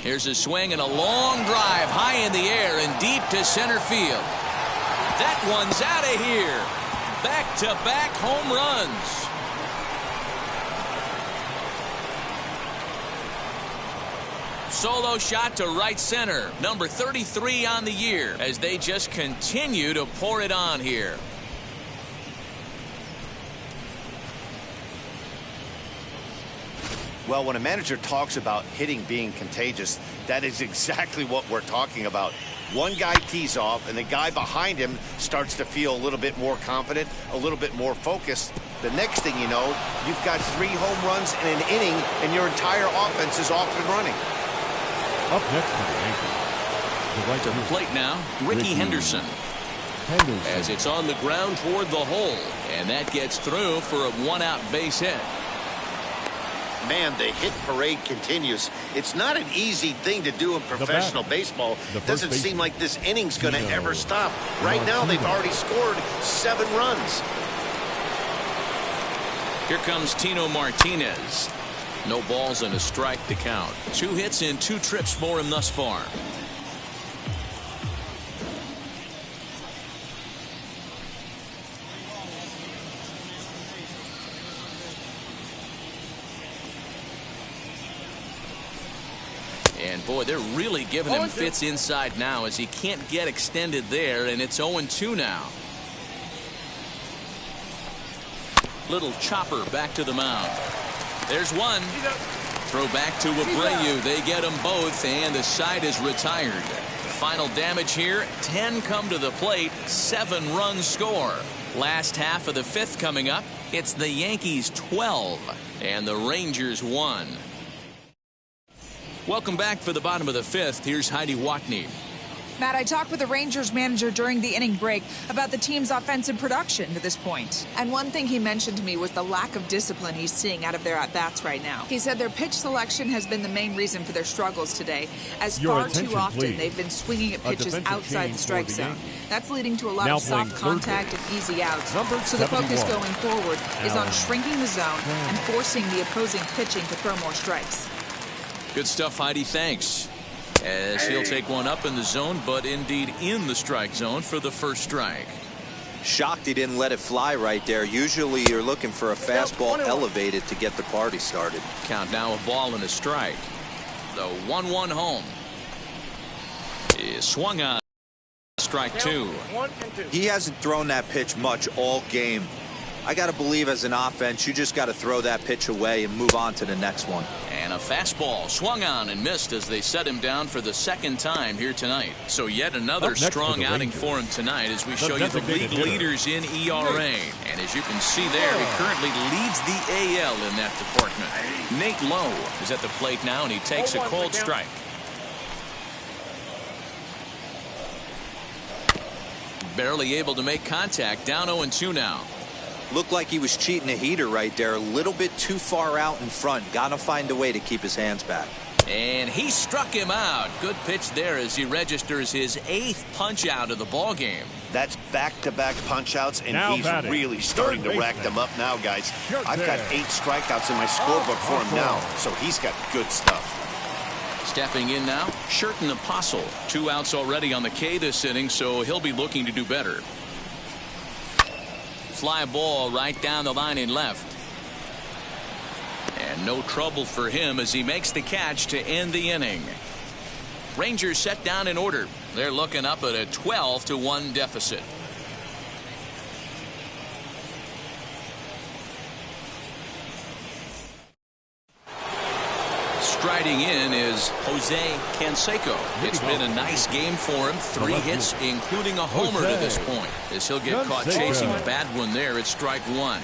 Speaker 1: Here's a swing and a long drive high in the air and deep to center field. That one's out of here. Back-to-back home runs. Solo shot to right center. Number 33 on the year as they just continue to pour it on here.
Speaker 2: Well, when a manager talks about hitting being contagious, that is exactly what we're talking about. One guy tees off, and the guy behind him starts to feel a little bit more confident, a little bit more focused. The next thing you know, you've got 3 home runs in an inning, and your entire offense is off and running.
Speaker 3: Up next for the Yankees, the right
Speaker 1: To the plate now, Ricky Henderson. As it's on the ground toward the hole, and that gets through for a 1-out base hit.
Speaker 2: Man, the hit parade continues. It's not an easy thing to do in professional baseball. Doesn't seem like this inning's going to ever stop. Right now, they've already scored 7 runs.
Speaker 1: Here comes Tino Martinez. No balls and a strike to count. 2 hits in 2 trips for him thus far. And boy, they're really giving him fits inside now as he can't get extended there, and it's 0-2 now. Little chopper back to the mound. There's one. Throw back to Abreu. They get them both, and the side is retired. Final damage here, 10 come to the plate, 7 runs score. Last half of the 5th coming up. It's the Yankees 12 and the Rangers 1. Welcome back for the bottom of the 5th. Here's Heidi Watney.
Speaker 6: Matt, I talked with the Rangers manager during the inning break about the team's offensive production to this point. And one thing he mentioned to me was the lack of discipline he's seeing out of their at-bats right now. He said their pitch selection has been the main reason for their struggles today, as far too often they've been swinging at pitches outside the strike zone. That's leading to a lot of soft contact and easy outs. So the focus going forward is on shrinking the zone and forcing the opposing pitching to throw more strikes.
Speaker 1: Good stuff, Heidi. Thanks. As he'll take one up in the zone, but indeed in the strike zone for the first strike.
Speaker 4: Shocked he didn't let it fly right there. Usually you're looking for a fastball elevated to get the party started.
Speaker 1: Count now, a ball and a strike. The 1-1 home is swung on. Strike 2.
Speaker 4: He hasn't thrown that pitch much all game. I got to believe as an offense, you just got to throw that pitch away and move on to the next one.
Speaker 1: And a fastball swung on and missed as they set him down for the 2nd time here tonight. So yet another strong outing for him tonight as we show you the league leaders in ERA. And as you can see there, he currently leads the AL in that department. Nate Lowe is at the plate now, and he takes a cold strike. Barely able to make contact, down 0-2 now.
Speaker 4: Looked like he was cheating a heater right there, a little bit too far out in front. Gotta find a way to keep his hands back.
Speaker 1: And he struck him out. Good pitch there as he registers his 8th punch out of the ball game.
Speaker 2: That's back-to-back punch-outs, and he's really starting to rack them up now, guys. I've got 8 strikeouts in my scorebook for him now, so he's got good stuff.
Speaker 1: Stepping in now, Sherton Apostle. 2 outs already on the K this inning, so he'll be looking to do better. Fly ball right down the line in left. And no trouble for him as he makes the catch to end the inning. Rangers set down in order. They're looking up at a 12-1 deficit. Striding in is Jose Canseco. It's been a nice game for him. 3 hits, including a homer to this point. As he'll get caught chasing a bad one there at strike 1.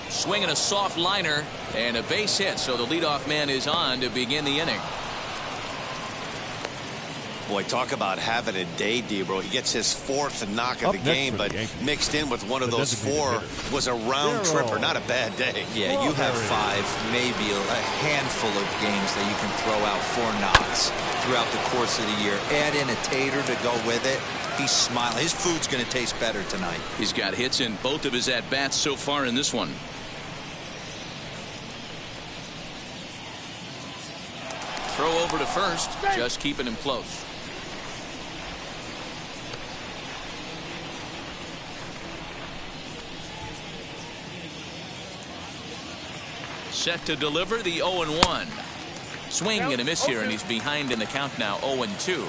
Speaker 1: Swinging a soft liner and a base hit, so the leadoff man is on to begin the inning.
Speaker 2: Boy, talk about having a day, Debro. He gets his 4th knock of the game, but mixed in with one of those 4 was a round tripper. Not a bad day.
Speaker 4: Yeah, you have 5, maybe a handful of games that you can throw out 4 knocks throughout the course of the year. Add in a tater to go with it. He's smiling. His food's going to taste better tonight.
Speaker 1: He's got hits in both of his at-bats so far in this one. Throw over to first, just keeping him close. Set to deliver the 0-1. Swing and a miss here, and he's behind in the count now, 0-2.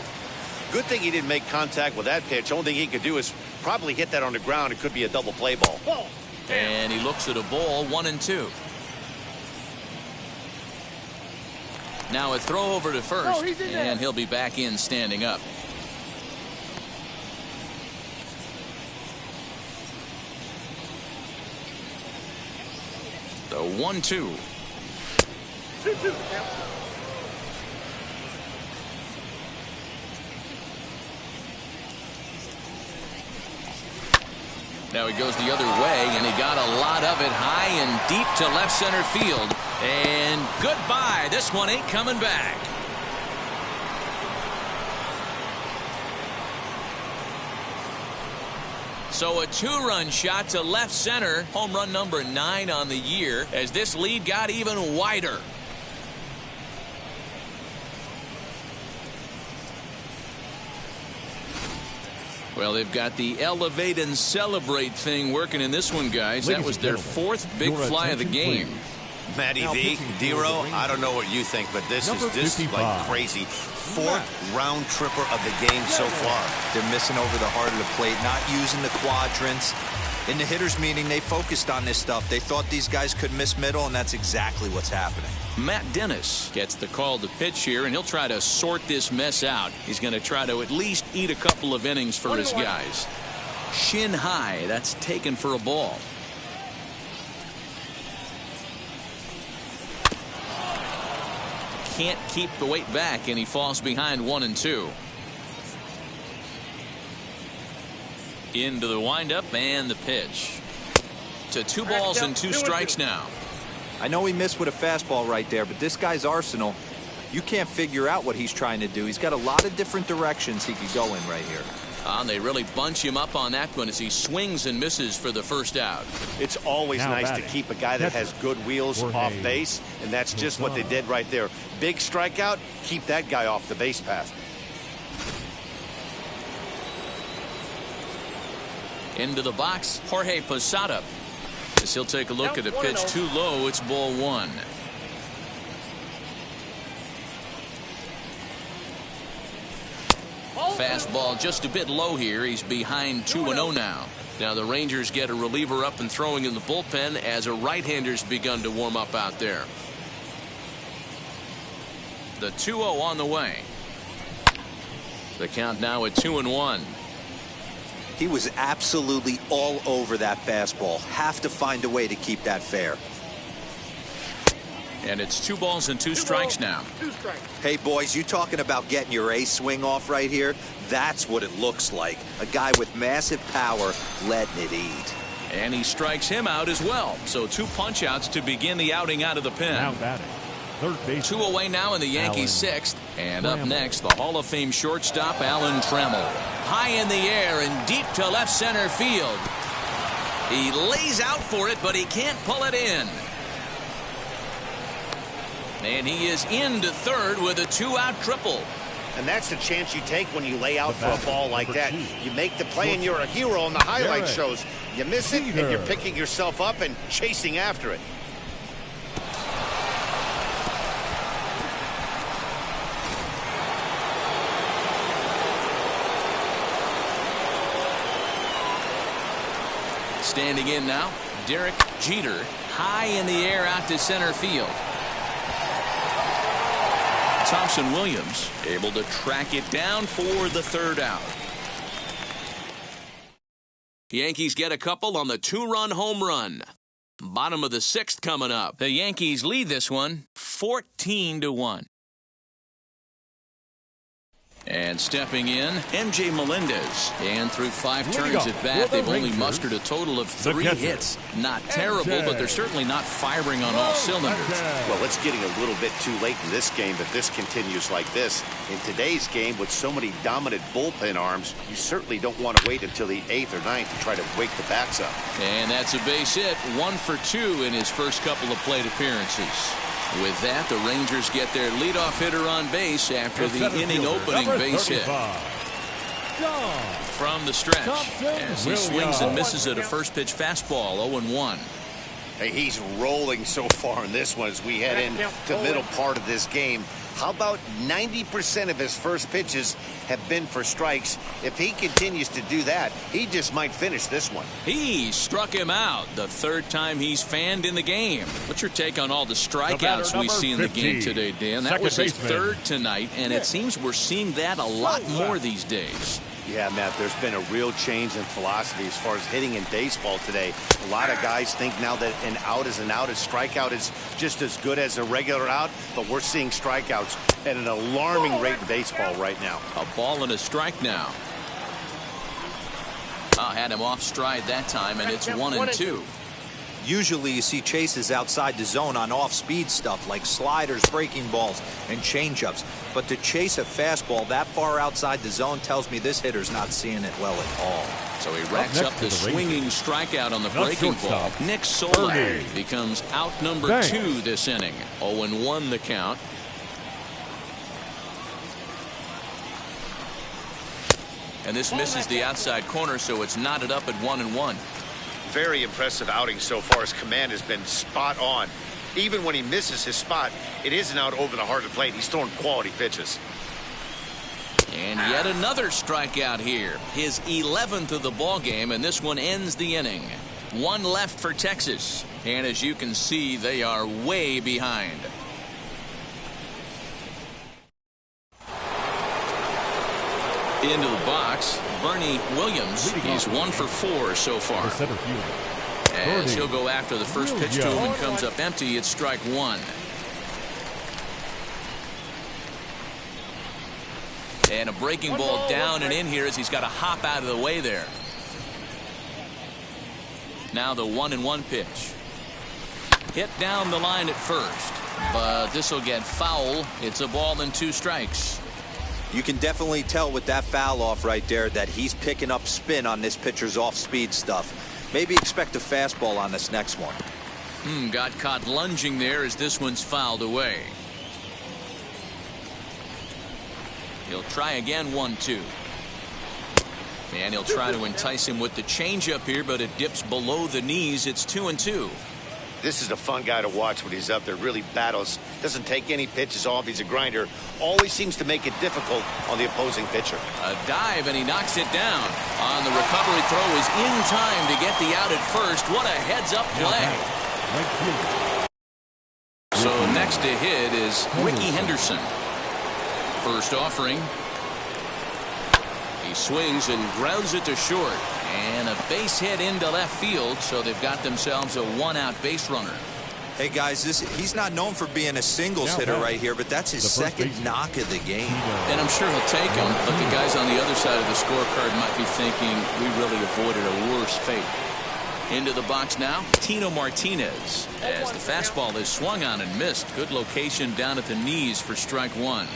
Speaker 2: Good thing he didn't make contact with that pitch. Only thing he could do is probably hit that on the ground. It could be a double play ball.
Speaker 1: And he looks at a ball, 1-2. Now a throw over to first, and he'll be back in standing up. The 1-2. Now he goes the other way, and he got a lot of it high and deep to left center field. And goodbye. This one ain't coming back. So a two-run shot to left center. Home run number 9 on the year as this lead got even wider. Well, they've got the elevate and celebrate thing working in this one, guys. That was their 4th big fly of the game.
Speaker 2: Matty V, D-Row, I don't know what you think, but this is like crazy. 4th round tripper of the game so far.
Speaker 4: They're missing over the heart of the plate, not using the quadrants. In the hitters meeting, they focused on this stuff. They thought these guys could miss middle, and that's exactly what's happening.
Speaker 1: Matt Dennis gets the call to pitch here, and he'll try to sort this mess out. He's going to try to at least eat a couple of innings for his guys. Shin high, that's taken for a ball. Can't keep the weight back, and he falls behind 1-2. Into the windup and the pitch. To 2 balls and 2 strikes now.
Speaker 4: I know he missed with a fastball right there, but this guy's arsenal, you can't figure out what he's trying to do. He's got a lot of different directions he could go in right here.
Speaker 1: And they really bunch him up on that one as he swings and misses for the first out.
Speaker 2: It's always nice to keep a guy that has good wheels off base, and that's just what they did right there. Big strikeout, keep that guy off the base path.
Speaker 1: Into the box, Jorge Posada. As he'll take a look at a pitch too low, it's ball 1. Fastball just a bit low here. He's behind 2-0 now. Now the Rangers get a reliever up and throwing in the bullpen as a right-hander's begun to warm up out there. The 2-0 on the way. The count now at 2-1.
Speaker 4: He was absolutely all over that fastball. Have to find a way to keep that fair.
Speaker 1: And it's 2 balls and 2 strikes now.
Speaker 4: Hey, boys, you talking about getting your A swing off right here? That's what it looks like. A guy with massive power letting it eat.
Speaker 1: And he strikes him out as well. So 2 punch outs to begin the outing out of the pen.
Speaker 3: Now batting, third base.
Speaker 1: 2 away now in the Yankees' 6th. And up next, the Hall of Fame shortstop, Alan Trammell. High in the air and deep to left center field. He lays out for it, but he can't pull it in. And he is into third with a 2-out triple.
Speaker 2: And that's the chance you take when you lay out for a ball like that. You make the play and you're a hero on the highlight shows. You miss it and you're picking yourself up and chasing after it.
Speaker 1: Standing in now, Derek Jeter, high in the air out to center field. Thompson Williams able to track it down for the 3rd out. Yankees get a couple on the 2-run home run. Bottom of the 6th coming up. The Yankees lead this one 14-1. And stepping in, MJ Melendez. And through 5 turns at bat, they've only mustered a total of 3 hits. Not terrible, but they're certainly not firing on all cylinders.
Speaker 2: Well, it's getting a little bit too late in this game if this continues like this. In today's game, with so many dominant bullpen arms, you certainly don't want to wait until the 8th or 9th to try to wake the bats up.
Speaker 1: And that's a base hit, 1 for 2 in his first couple of plate appearances. With that, the Rangers get their leadoff hitter on base after the inning-opening base hit. From the stretch, as he swings and misses at a first-pitch fastball, 0-1.
Speaker 2: Hey, he's rolling so far in this one as we head into the middle part of this game. How about 90% of his first pitches have been for strikes? If he continues to do that, he just might finish this one.
Speaker 1: He struck him out the third time he's fanned in the game. What's your take on all the strikeouts we see in the game today, Dan? That was his third tonight, and it seems we're seeing that a lot more these days.
Speaker 2: Yeah, Matt, there's been a real change in philosophy as far as hitting in baseball today. A lot of guys think now that an out is an out, a strikeout is just as good as a regular out, but we're seeing strikeouts at an alarming rate in baseball right now.
Speaker 1: A ball and a strike now. Had him off stride that time, and it's 1-2.
Speaker 4: Usually you see chases outside the zone on off-speed stuff like sliders, breaking balls, and changeups. But to chase a fastball that far outside the zone tells me this hitter's not seeing it well at all.
Speaker 1: So he racks up the swinging strikeout on the breaking ball. Nick Solak becomes out number 2 this inning. 0-1 the count. And this misses the outside corner, so it's knotted up at 1-1.
Speaker 2: Very impressive outing so far. His command has been spot on. Even when he misses his spot, it isn't out over the heart of the plate. He's throwing quality pitches.
Speaker 1: And yet another strikeout here. His 11th of the ball game, and this one ends the inning. One left for Texas. And as you can see, they are way behind. Into the box, Bernie Williams. He's 1 for 4 so far. As he'll go after the first pitch to him and comes up empty, it's strike 1. And a breaking ball down and in here as he's got to hop out of the way there. Now the 1-1 pitch. Hit down the line at first, but this will get foul. It's a ball and 2 strikes.
Speaker 4: You can definitely tell with that foul off right there that he's picking up spin on this pitcher's off-speed stuff. Maybe expect a fastball on this next one.
Speaker 1: Got caught lunging there as this one's fouled away. He'll try again, 1-2. And he'll try to entice him with the changeup here, but it dips below the knees. It's 2-2.
Speaker 2: This is a fun guy to watch when he's up there. Really battles. Doesn't take any pitches off. He's a grinder. Always seems to make it difficult on the opposing pitcher.
Speaker 1: A dive, and he knocks it down. On the recovery throw is in time to get the out at first. What a heads-up play. So next to hit is Ricky Henderson. First offering. He swings and grounds it to short. And a base hit into left field, so they've got themselves a 1-out base runner.
Speaker 4: Hey, guys, he's not known for being a singles hitter right here, but that's his second knock of the game.
Speaker 1: And I'm sure he'll take him, but the guys on the other side of the scorecard might be thinking we really avoided a worse fate. Into the box now, Tino Martinez, as the fastball is swung on and missed. Good location down at the knees for strike 1.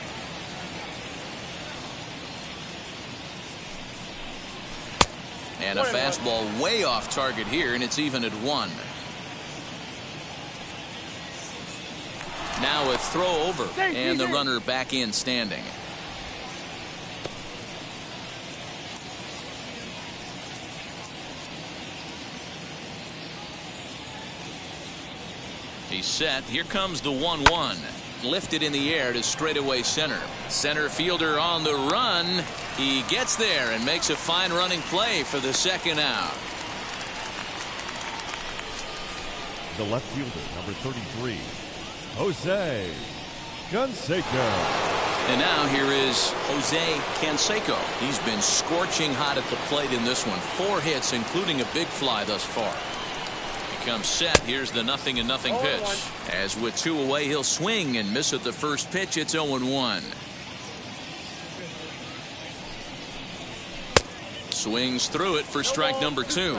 Speaker 1: And a fastball way off target here, and it's even at 1. Now a throw over, and the runner back in standing. He's set. Here comes the 1-1. Lifted in the air to straightaway center. Center fielder on the run. He gets there and makes a fine running play for the second out.
Speaker 3: The left fielder, number 33, Jose Canseco.
Speaker 1: And now here is Jose Canseco. He's been scorching hot at the plate in this one. 4 hits, including a big fly thus far. Comes set. Here's the 0-0 pitch. As with 2 away, he'll swing and miss at the first pitch. It's 0-1. Swings through it for strike number 2.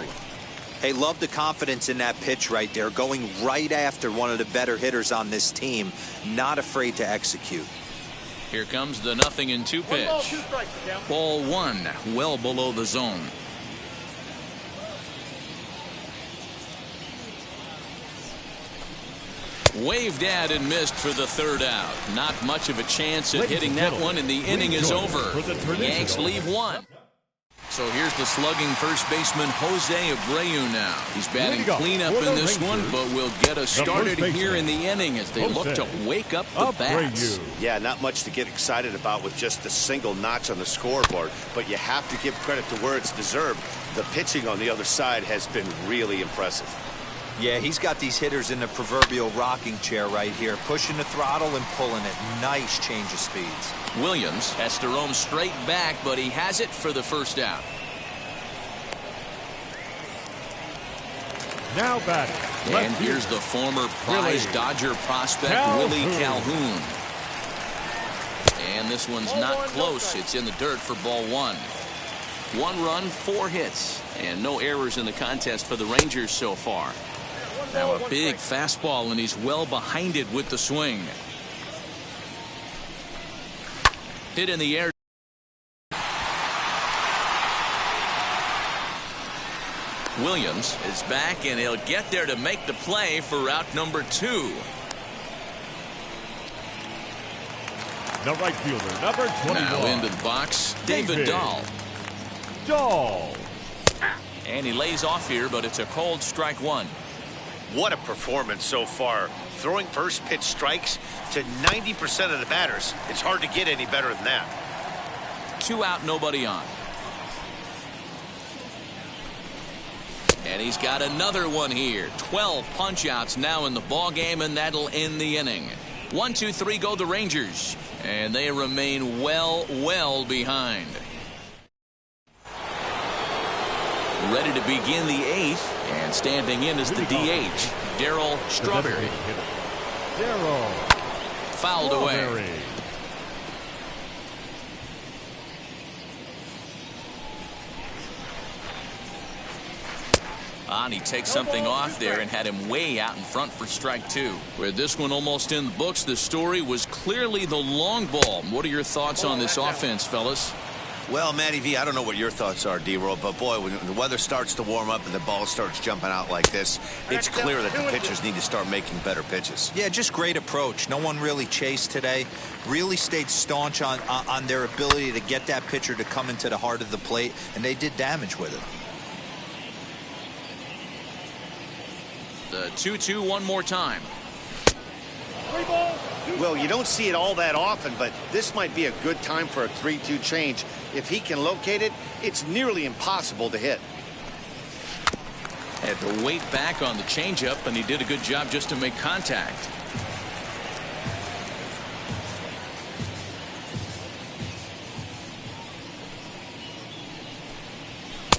Speaker 4: Hey, love the confidence in that pitch right there, going right after one of the better hitters on this team, not afraid to execute.
Speaker 1: Here comes the 0-2 pitch. Ball 1, well below the zone. Waved at and missed for the 3rd out. Not much of a chance at hitting that one, and the inning is over. The Yanks leave 1. So here's the slugging first baseman Jose Abreu now. He's batting cleanup in this one, but will get us started here in the inning as they look to wake up the bats.
Speaker 2: Yeah, not much to get excited about with just a single notch on the scoreboard, but you have to give credit to where it's deserved. The pitching on the other side has been really impressive.
Speaker 4: Yeah, he's got these hitters in the proverbial rocking chair right here, pushing the throttle and pulling it. Nice change of speeds.
Speaker 1: Williams has to roam straight back, but he has it for the first out.
Speaker 3: Now batting.
Speaker 1: And here's the former prize Dodger prospect, Willie Calhoun. And this one's not close. It's in the dirt for ball one. 1 run, 4 hits, and no errors in the contest for the Rangers so far. Now a big fastball, and he's well behind it with the swing. Hit in the air. Williams is back, and he'll get there to make the play for out number 2.
Speaker 3: The right fielder, number 21.
Speaker 1: Now into the box, David Dahl. And he lays off here, but it's a cold strike 1.
Speaker 2: What a performance so far. Throwing first pitch strikes to 90% of the batters. It's hard to get any better than that.
Speaker 1: 2 out, nobody on. And he's got another one here. 12 punch outs now in the ball game, and that'll end the inning. 1, 2, 3 go the Rangers, and they remain well behind. Ready to begin the 8th, and standing in is the DH, Darryl Strawberry. Fouled away. And he takes something off there and had him way out in front for strike 2. With this one almost in the books, the story was clearly the long ball. What are your thoughts on this offense, fellas?
Speaker 2: Well, Matty V, I don't know what your thoughts are, D-Roll, but boy, when the weather starts to warm up and the ball starts jumping out like this, it's clear that the pitchers need to start making better pitches.
Speaker 4: Yeah, just great approach. No one really chased today. Really stayed staunch on their ability to get that pitcher to come into the heart of the plate, and they did damage with it.
Speaker 1: The 2-2 one more time.
Speaker 2: Well, you don't see it all that often, but this might be a good time for a 3-2 change. If he can locate it, it's nearly impossible to hit.
Speaker 1: Had to wait back on the changeup, and he did a good job just to make contact.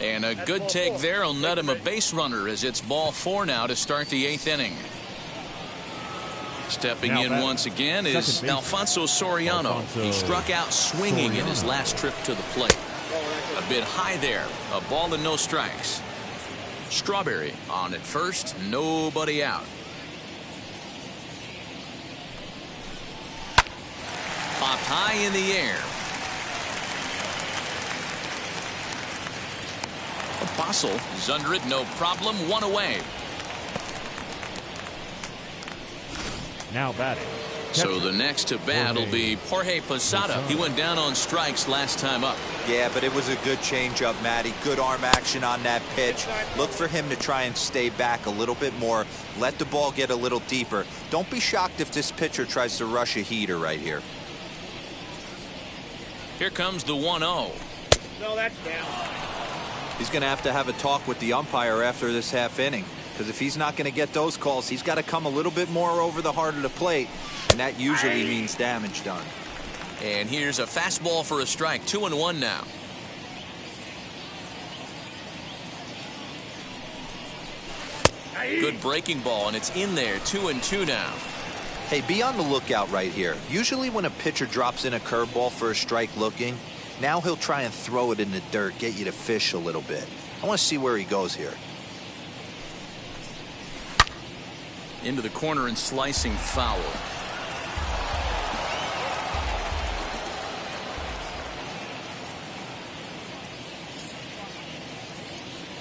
Speaker 1: And a good take there will net him a base runner as it's ball 4 now to start the 8th inning. Stepping in once again is Alfonso Soriano. He struck out swinging in his last trip to the plate. A bit high there. A ball and no strikes. Strawberry on at first. Nobody out. Popped high in the air. Apostle is under it. No problem. 1 away.
Speaker 3: Now batting.
Speaker 1: So the next to bat will be Jorge Posada. He went down on strikes last time up.
Speaker 4: Yeah, but it was a good changeup, Matty. Good arm action on that pitch. Look for him to try and stay back a little bit more. Let the ball get a little deeper. Don't be shocked if this pitcher tries to rush a heater right here.
Speaker 1: Here comes the 1-0.
Speaker 5: No, that's down.
Speaker 4: He's going to have a talk with the umpire after this half inning. Because if he's not going to get those calls, he's got to come a little bit more over the heart of the plate, and that usually means damage done.
Speaker 1: And here's a fastball for a strike. 2-1 now. Good breaking ball, and it's in there. 2-2 now.
Speaker 4: Hey, be on the lookout right here. Usually when a pitcher drops in a curveball for a strike looking, now he'll try and throw it in the dirt, get you to fish a little bit. I want to see where he goes here.
Speaker 1: Into the corner and slicing foul.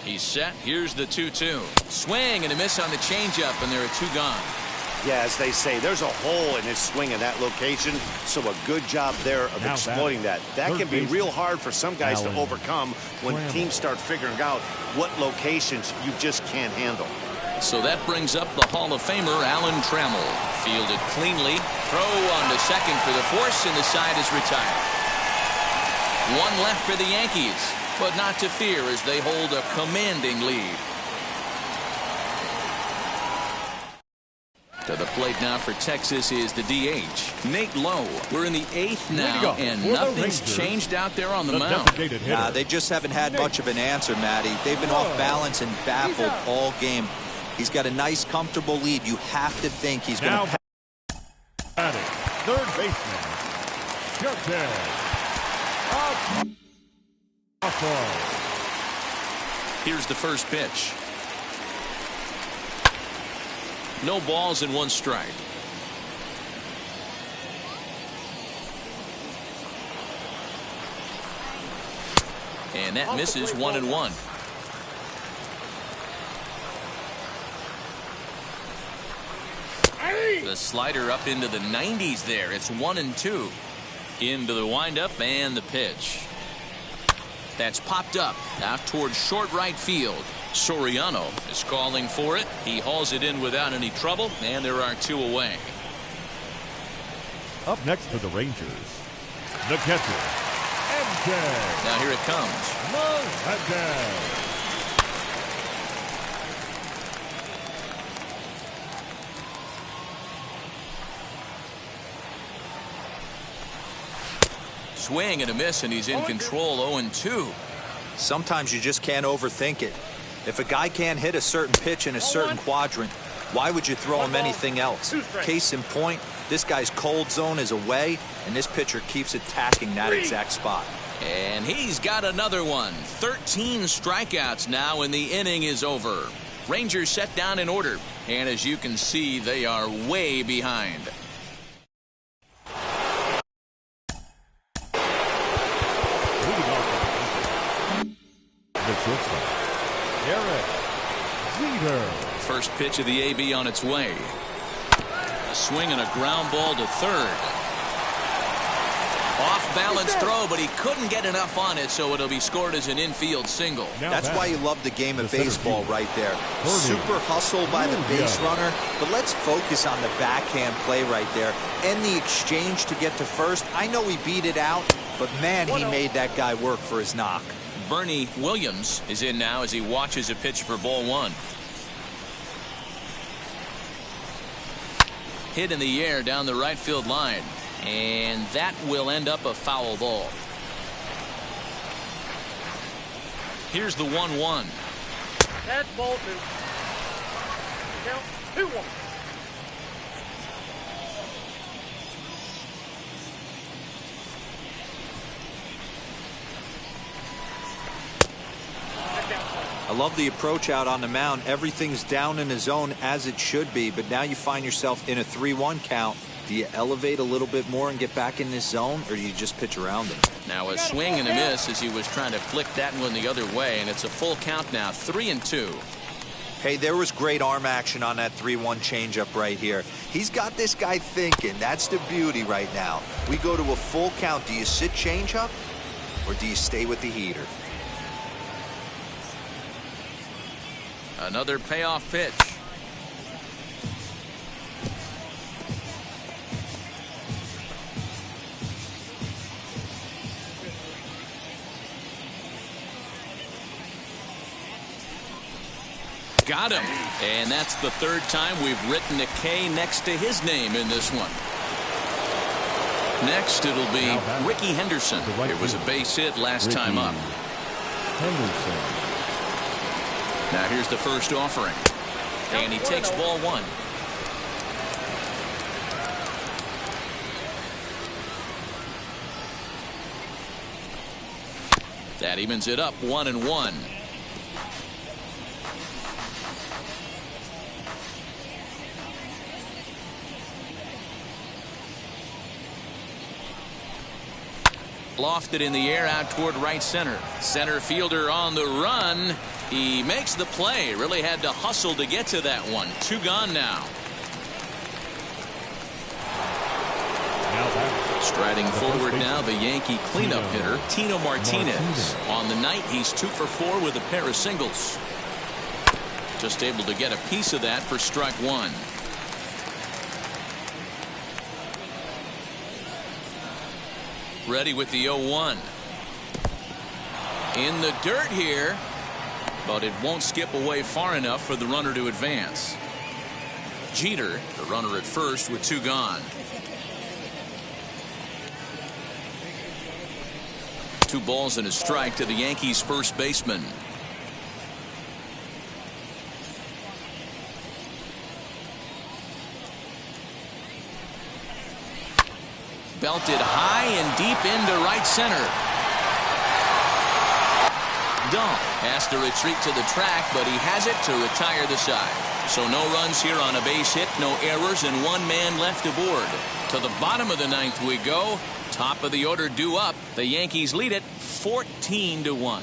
Speaker 1: He's set. Here's the 2-2. Swing and a miss on the changeup, and there are 2 gone.
Speaker 2: Yeah, as they say, there's a hole in his swing in that location, so a good job there of exploiting that. That can be real hard for some guys to overcome when teams start figuring out what locations you just can't handle.
Speaker 1: So that brings up the Hall of Famer Alan Trammell. Fielded cleanly. Throw on to second for the force, and the side is retired. One left for the Yankees, but not to fear as they hold a commanding lead. To the plate now for Texas is the DH, Nate Lowe. We're in the 8th now, and nothing's changed out there on the mound.
Speaker 4: Nah, they just haven't had much of an answer, Matty. They've been off balance and baffled all game. He's got a nice, comfortable lead. You have to think he's going to...
Speaker 3: Third baseman, Jorge Posada.
Speaker 1: Here's the first pitch. No balls and one strike. And that misses 1-1. The slider up into the 90s there. It's 1-2. Into the windup and the pitch. That's popped up out towards short right field. Soriano is calling for it. He hauls it in without any trouble, and there are 2 away.
Speaker 3: Up next for the Rangers, the catcher, MJ.
Speaker 1: Now here it comes. Swing and a miss, and he's in control. 0-2.
Speaker 4: Sometimes you just can't overthink it. If a guy can't hit a certain pitch in a certain quadrant, why would you throw him anything else? Case in point, this guy's cold zone is away, and this pitcher keeps attacking that exact spot.
Speaker 1: And he's got another one. 13 strikeouts now, and the inning is over. Rangers set down in order, and as you can see, they are way behind. First pitch of the AB on its way. A swing and a ground ball to third. Off balance throw, but he couldn't get enough on it, so it'll be scored as an infield single.
Speaker 4: That's why you love the game of baseball right there. Super hustle by the base runner, but let's focus on the backhand play right there and the exchange to get to first. I know he beat it out, but man, he made that guy work for his knock.
Speaker 1: Bernie Williams is in now as he watches a pitch for ball 1. Hit in the air down the right field line, and that will end up a foul ball. Here's the 1-1.
Speaker 5: That's ball 2. Count 2-1.
Speaker 4: I love the approach out on the mound. Everything's down in the zone as it should be, but now you find yourself in a 3-1 count. Do you elevate a little bit more and get back in this zone, or do you just pitch around him?
Speaker 1: Now a swing and a miss as he was trying to flick that one the other way, and it's a full count now, 3-2.
Speaker 4: Hey, there was great arm action on that 3-1 changeup right here. He's got this guy thinking. That's the beauty right now. We go to a full count. Do you sit changeup, or do you stay with the heater?
Speaker 1: Another payoff pitch. Got him. And that's the third time we've written a K next to his name in this one. Next, it'll be Ricky Henderson. It was a base hit last time up.
Speaker 3: Henderson.
Speaker 1: Now here's the first offering. And he takes ball 1. That evens it up 1-1. Lofted in the air out toward right center. Center fielder on the run. He makes the play. Really had to hustle to get to that one. 2 gone now. Striding forward now, the Yankee cleanup hitter, Tino Martinez. On the night, he's 2 for 4 with a pair of singles. Just able to get a piece of that for strike 1. Ready with the 0-1. In the dirt here, but it won't skip away far enough for the runner to advance. Jeter, the runner at first with 2 gone. 2 balls and a strike to the Yankees first baseman. Belted high and deep into right center. Dahl has to retreat to the track, but he has it to retire the side. So no runs here on a base hit, no errors, and 1 man left aboard. To the bottom of the 9th we go. Top of the order due up. The Yankees lead it 14-1.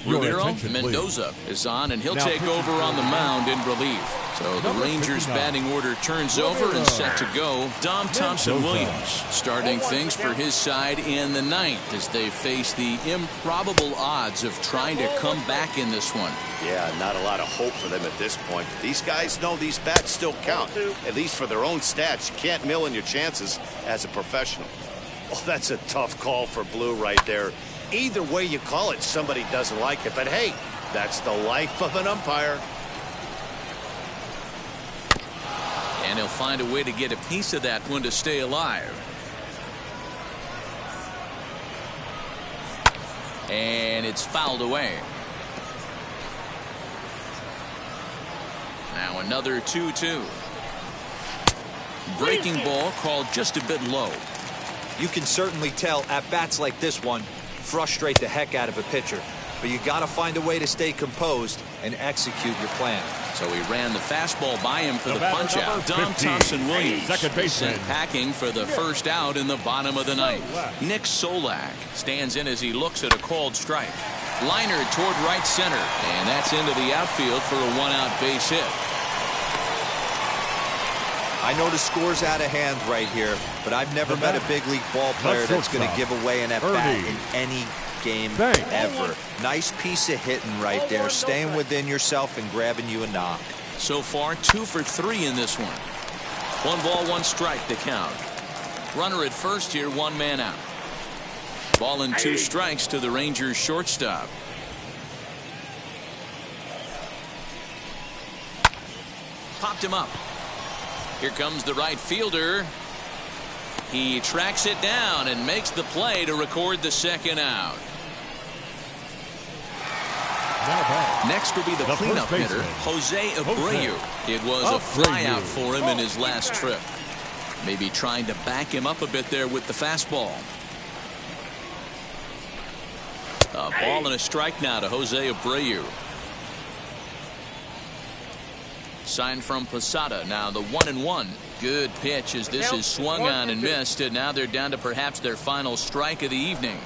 Speaker 1: Ramiro Mendoza is on, and he'll take over on the mound in relief. So the Rangers batting order turns over and set to go. Dom Thompson-Williams starting things for his side in the 9th as they face the improbable odds of trying to come back in this one.
Speaker 2: Yeah, not a lot of hope for them at this point. These guys know these bats still count, at least for their own stats. You can't mill in your chances as a professional. Oh, that's a tough call for Blue right there. Either way you call it, somebody doesn't like it. But hey, that's the life of an umpire.
Speaker 1: And he'll find a way to get a piece of that one to stay alive. And it's fouled away. Now another 2-2. Breaking ball called just a bit low.
Speaker 4: You can certainly tell at bats like this one frustrate the heck out of a pitcher, but you got to find a way to stay composed and execute your plan.
Speaker 1: So he ran the fastball by him for the punch out. Dom Thompson-Williams sent packing for the first out in the bottom of the 9th. Nick Solak stands in as he looks at a called strike. Liner toward right center, and that's into the outfield for a 1-out base hit.
Speaker 4: I know the score's out of hand right here, but I've never met a big league ball player that's going to give away an at-bat in any game ever. Nice piece of hitting right there, staying within yourself and grabbing you a knock.
Speaker 1: So far 2 for 3 in this one. 1 ball 1 strike the count. Runner at first here, 1 man out. Ball and 2 strikes to the Rangers shortstop. Popped him up. Here comes the right fielder. He tracks it down and makes the play to record the 2nd out. Next will be the cleanup hitter, Jose Abreu. It was a flyout for him in his last trip. Maybe trying to back him up a bit there with the fastball. A ball and a strike now to Jose Abreu. Sign from Posada. Now the 1-1. Good pitch as this is swung on and missed, and now they're down to perhaps their final strike of the evening.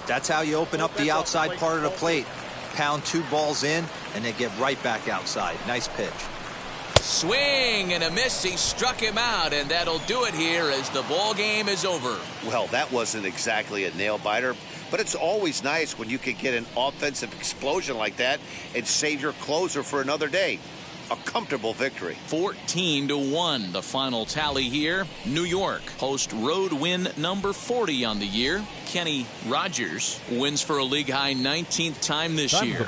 Speaker 4: That's how you open up the outside part of the plate. Pound 2 balls in and they get right back outside. Nice pitch.
Speaker 1: Swing and a miss. He struck him out, and that'll do it here as the ball game is over.
Speaker 2: Well, that wasn't exactly a nail biter, but it's always nice when you can get an offensive explosion like that and save your closer for another day. A comfortable victory.
Speaker 1: 14-1 the final tally here. New York host road win number 40 on the year. Kenny Rogers wins for a league high 19th time this year.